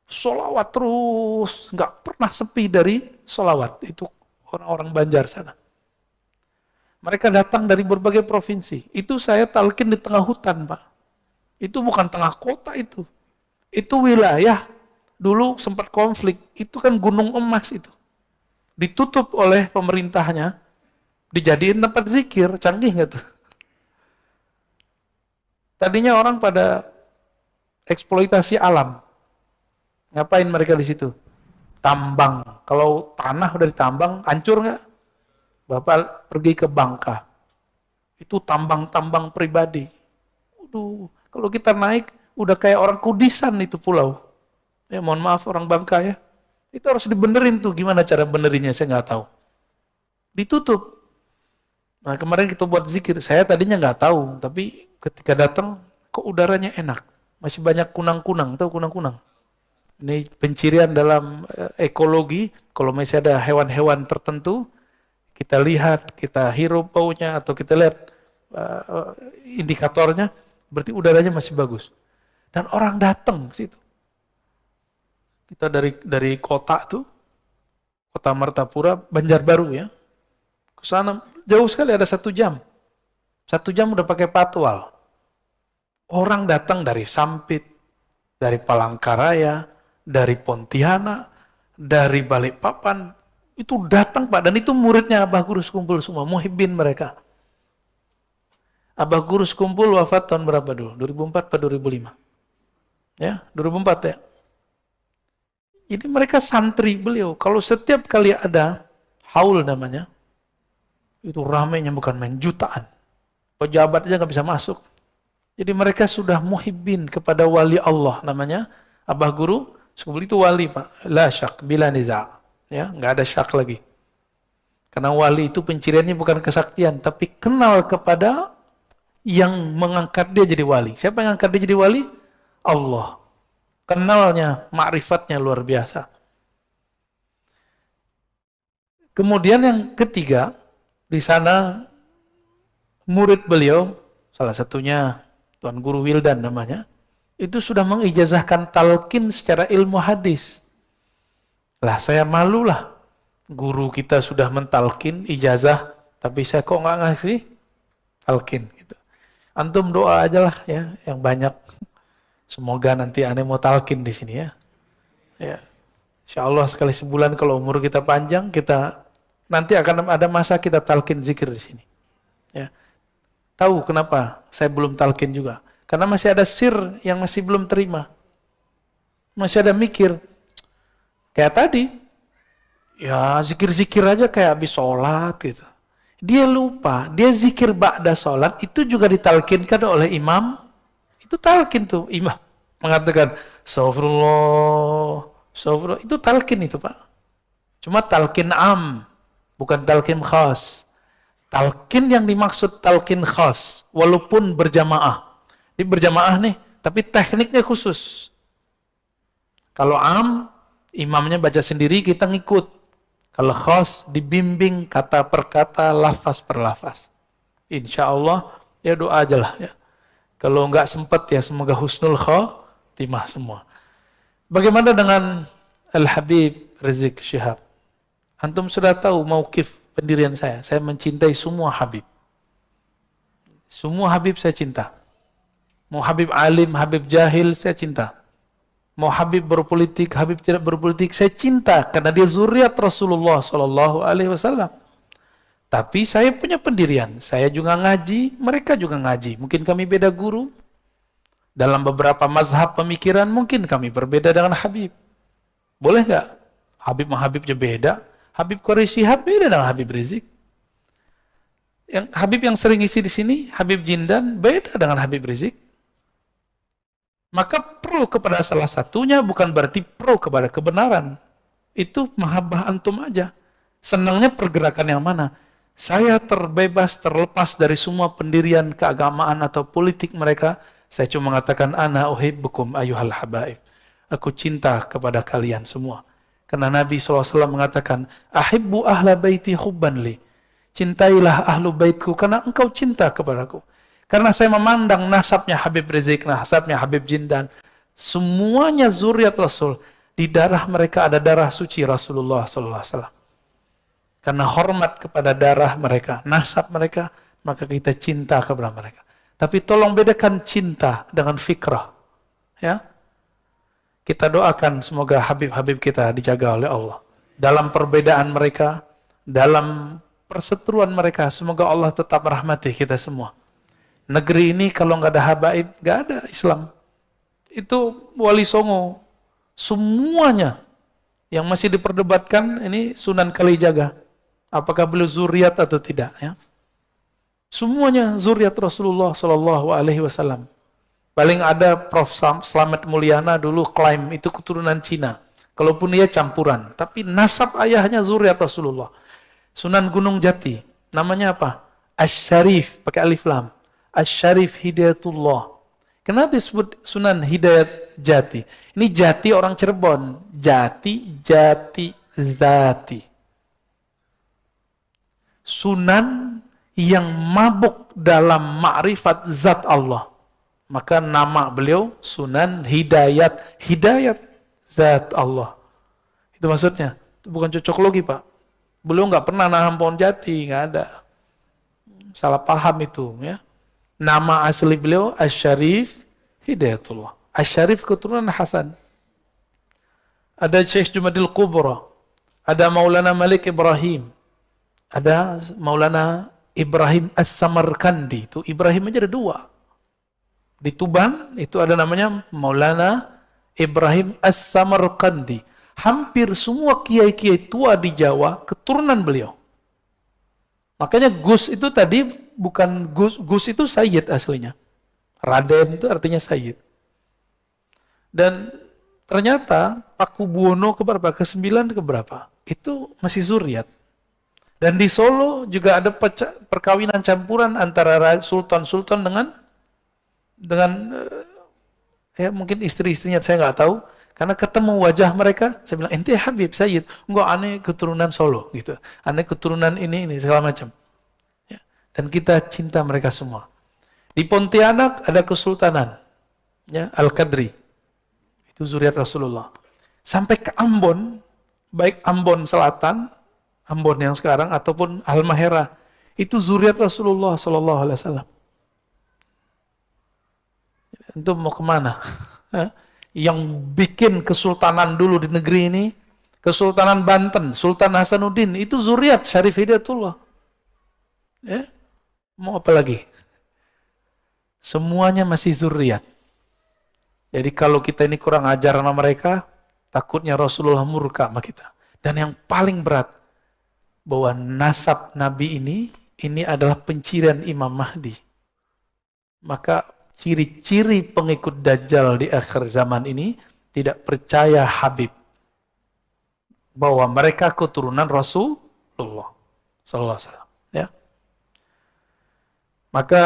Sholawat terus, nggak pernah sepi dari sholawat. Itu orang-orang Banjar sana. Mereka datang dari berbagai provinsi. Itu saya talqin di tengah hutan, Pak. Itu bukan tengah kota itu. Itu wilayah. Dulu sempat konflik. Itu kan gunung emas itu. Ditutup oleh pemerintahnya. Dijadiin tempat zikir. Canggih nggak tuh? Tadinya orang pada eksploitasi alam. Ngapain mereka di situ? Tambang. Kalau tanah udah ditambang, hancur nggak? Bapak pergi ke Bangka. Itu tambang-tambang pribadi. Waduh, kalau kita naik, udah kayak orang kudisan itu pulau. Ya mohon maaf orang Bangka ya. Itu harus dibenerin tuh. Gimana cara benerinnya? Saya nggak tahu. Ditutup. Nah kemarin kita buat zikir. Saya tadinya nggak tahu. Tapi ketika datang, kok udaranya enak. Masih banyak kunang-kunang. Tahu kunang-kunang? Ini pencirian dalam ekologi, kalau masih ada hewan-hewan tertentu, kita lihat, kita hirup baunya, atau kita lihat indikatornya, berarti udaranya masih bagus. Dan orang datang ke situ. Kita dari kota tuh, kota Martapura, Banjarbaru ya, ke sana jauh sekali ada 1 jam. 1 jam udah pakai patwal. Orang datang dari Sampit, dari Palangkaraya, dari Pontianak, dari Balikpapan, itu datang Pak, dan itu muridnya Abah Guru Sekumpul semua, muhibbin mereka. Abah Guru Sekumpul wafat tahun berapa dulu? 2004 atau 2005? Ya, 2004 ya. Ini mereka santri beliau. Kalau setiap kali ada haul namanya, itu ramainya bukan main, jutaan. Pejabat aja nggak bisa masuk. Jadi mereka sudah muhibbin kepada wali Allah namanya. Abah Guru, sebelum itu wali Pak. La syak, bila niza'. Ya, nggak ada syak lagi. Karena wali itu penciriannya bukan kesaktian, tapi kenal kepada yang mengangkat dia jadi wali. Siapa yang angkat dia jadi wali? Allah. Kenalnya, ma'rifatnya luar biasa. Kemudian yang ketiga, di sana murid beliau, salah satunya Tuan Guru Wildan namanya, itu sudah mengijazahkan talqin secara ilmu hadis. Lah saya malulah, guru kita sudah mentalkin ijazah, tapi saya kok nggak ngasih talqin gitu. Antum doa aja lah ya, yang banyak. Semoga nanti aneh mau talqin di sini ya. Ya. Insya Allah sekali sebulan kalau umur kita panjang, kita nanti akan ada masa kita talqin zikir di sini. Ya. Tahu kenapa saya belum talqin juga? Karena masih ada sir yang masih belum terima. Masih ada mikir. Kayak tadi, ya zikir-zikir aja kayak habis sholat gitu. Dia lupa, dia zikir ba'da sholat itu juga ditalkinkan oleh imam. Itu talqin tuh, imam mengatakan astagfirullah, astagfirullah, itu talqin itu Pak. Cuma talqin am, bukan talqin khas. Talqin yang dimaksud talqin khas, walaupun berjamaah. Ini berjamaah nih, tapi tekniknya khusus. Kalau am, imamnya baca sendiri, kita ngikut. Kalau khas, dibimbing kata per kata, lafaz per lafaz. Insya Allah, ya doa aja lah ya. Kalau nggak sempat ya semoga husnul khotimah semua. Bagaimana dengan Al-Habib Rizik Syihab? Antum sudah tahu mauqif pendirian saya. Saya mencintai semua Habib. Semua Habib saya cinta. Mau Habib alim, Habib jahil, saya cinta. Mau Habib berpolitik, Habib tidak berpolitik, saya cinta karena dia zuriat Rasulullah Sallallahu Alaihi Wasallam. Tapi saya punya pendirian, saya juga ngaji, mereka juga ngaji. Mungkin kami beda guru. Dalam beberapa mazhab pemikiran mungkin kami berbeda dengan Habib. Boleh nggak? Habib sama Habibnya beda. Habib Quraisy Syihab beda dengan Habib Rizik. Yang Habib yang sering isi di sini, Habib Jindan beda dengan Habib Rizik. Maka pro kepada salah satunya bukan berarti pro kepada kebenaran. Itu mahabbah antum aja. Senangnya pergerakan yang mana? Saya terbebas, terlepas dari semua pendirian keagamaan atau politik mereka. Saya cuma mengatakan, ana uhibbukum ayuhal habaib. Aku cinta kepada kalian semua. Karena Nabi SAW mengatakan, ahibbu ahla baiti hubban li. Cintailah ahlu baitku karena engkau cinta kepadaku. Karena saya memandang nasabnya Habib Rizik, nasabnya Habib Jindan. Semuanya zuriat Rasul. Di darah mereka ada darah suci Rasulullah SAW. Karena hormat kepada darah mereka, nasab mereka, maka kita cinta kepada mereka. Tapi tolong bedakan cinta dengan fikrah. Ya, kita doakan semoga Habib-Habib kita dijaga oleh Allah. Dalam perbedaan mereka, dalam perseteruan mereka, semoga Allah tetap rahmati kita semua. Negeri ini kalau nggak ada habaib, nggak ada Islam. Itu Wali Songo, semuanya yang masih diperdebatkan ini Sunan Kalijaga. Apakah beliau zuriat atau tidak? Ya. Semuanya zuriat Rasulullah Sallallahu Alaihi Wasallam. Paling ada Prof. Slamet Mulyana dulu klaim itu keturunan Cina. Kalaupun dia campuran, tapi nasab ayahnya zuriat Rasulullah. Sunan Gunung Jati, namanya apa? Asy-Syarif, pakai alif lam. Asy-Syarif Hidayatullah. Kenapa disebut Sunan Hidayat Jati? Ini Jati orang Cirebon. Jati, Jati, Zati. Sunan yang mabuk dalam ma'rifat zat Allah. Maka nama beliau Sunan Hidayat. Hidayat zat Allah. Itu maksudnya. Itu bukan cocok logi Pak. Beliau nggak pernah nanam pohon jati. Nggak ada. Salah paham itu. Ya. Nama asli beliau Asy-Syarif Hidayatullah. Asy-Syarif keturunan Hasan. Ada Syekh Jumadil Kubra. Ada Maulana Malik Ibrahim. Ada Maulana Ibrahim As-Samarkandi. Itu Ibrahim aja ada dua. Di Tuban itu ada namanya Maulana Ibrahim As-Samarqandi. Hampir semua kiai-kiai tua di Jawa keturunan beliau. Makanya Gus itu tadi bukan Gus, Gus itu Sayyid aslinya. Raden itu artinya Sayyid. Dan ternyata Paku Buwono keberapa? Ke-9 keberapa? Itu masih zuriat. Dan di Solo juga ada perkawinan campuran antara sultan-sultan dengan ya mungkin istri-istrinya saya nggak tahu. Karena ketemu wajah mereka, saya bilang, ente Habib Sayyid. Enggak, aneh keturunan Solo, gitu. Aneh keturunan ini, segala macam. Ya. Dan kita cinta mereka semua. Di Pontianak ada kesultanan, ya, Al-Qadri. Itu zuriat Rasulullah. Sampai ke Ambon, baik Ambon Selatan, Ambon yang sekarang, ataupun Halmahera, itu zuriat Rasulullah SAW. Itu mau kemana? Yang bikin kesultanan dulu di negeri ini, Kesultanan Banten, Sultan Hasanuddin, itu zuriat Syarif Hidayatullah. Ya? Mau apa lagi? Semuanya masih zuriat. Jadi kalau kita ini kurang ajar sama mereka, takutnya Rasulullah murka sama kita. Dan yang paling berat, bahwa nasab Nabi ini adalah pencirian Imam Mahdi. Maka ciri-ciri pengikut Dajjal di akhir zaman ini tidak percaya Habib. Bahwa mereka keturunan Rasulullah sallallahu alaihi wasallam, ya. Maka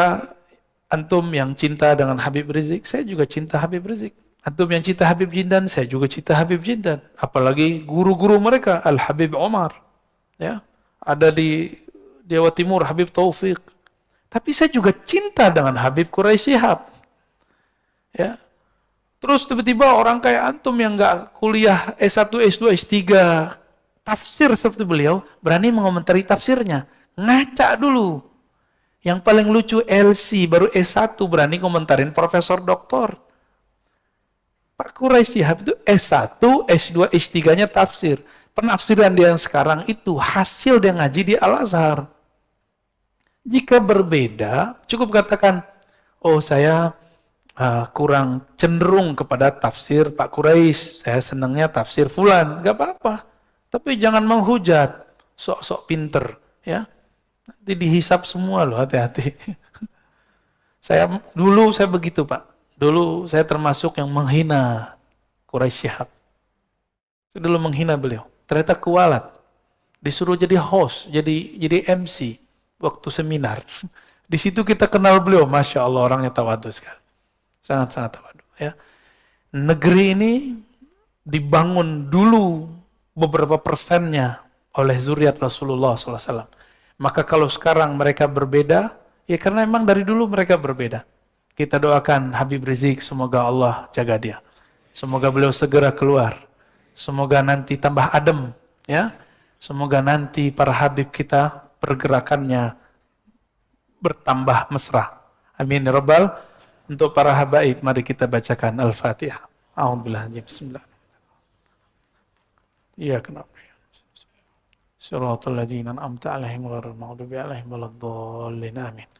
antum yang cinta dengan Habib Rizik, saya juga cinta Habib Rizik. Antum yang cinta Habib Jindan, saya juga cinta Habib Jindan. Apalagi guru-guru mereka, Al-Habib Omar, ya. Ada di Jawa Timur Habib Taufik. Tapi saya juga cinta dengan Habib Quraisy Shihab. Ya. Terus tiba-tiba orang kayak antum yang nggak kuliah S1, S2, S3, tafsir seperti beliau, berani mengomentari tafsirnya. Ngaca dulu. Yang paling lucu LC, baru S1 berani komentarin profesor doktor. Pak Quraisy Shihab itu S1, S2, S3-nya tafsir. Penafsiran dia yang sekarang itu hasil dia ngaji di Al-Azhar. Jika berbeda, cukup katakan, oh saya kurang cenderung kepada tafsir Pak Quraisy, saya senangnya tafsir fulan, gak apa-apa. Tapi jangan menghujat, sok-sok pinter, ya. Nanti dihisap semua loh, hati-hati. Dulu saya begitu Pak. Dulu saya termasuk yang menghina Quraisy Shihab. Saya dulu menghina beliau. Ternyata kualat. Disuruh jadi host, jadi MC. Waktu seminar. Di situ kita kenal beliau, Masya Allah orangnya tawadu sekali. Sangat-sangat tawadu. Ya. Negeri ini dibangun dulu beberapa persennya oleh zuriat Rasulullah SAW. Maka kalau sekarang mereka berbeda, ya karena memang dari dulu mereka berbeda. Kita doakan Habib Rizik, semoga Allah jaga dia. Semoga beliau segera keluar. Semoga nanti tambah adem. Ya. Semoga nanti para Habib kita pergerakannya bertambah mesra. Amin ya rabbal. Untuk para habaib, mari kita bacakan Al-Fatihah. A'udzubillahi bismillah. Iya kenapa? Shiratal ladzina an'amta 'alaihim ghairil maghdubi 'alaihim waladdallin. Amin.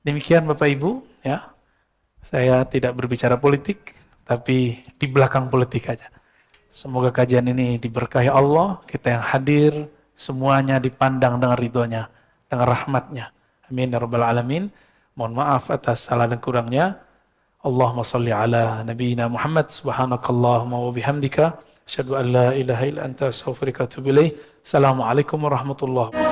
Demikian Bapak Ibu, ya. Saya tidak berbicara politik, tapi di belakang politik aja. Semoga kajian ini diberkahi Allah, kita yang hadir semuanya dipandang dengan ridhonya, dengan rahmatnya. Amin ya rabbal alamin. Mohon maaf atas salah dan kurangnya. Allahumma salli ala nabiyyina Muhammad. Subhanakallahumma wa bihamdika asyhadu an la ilaha illa anta astaghfiruka wa atubu ilaik. Assalamualaikum warahmatullahi wabarakatuh.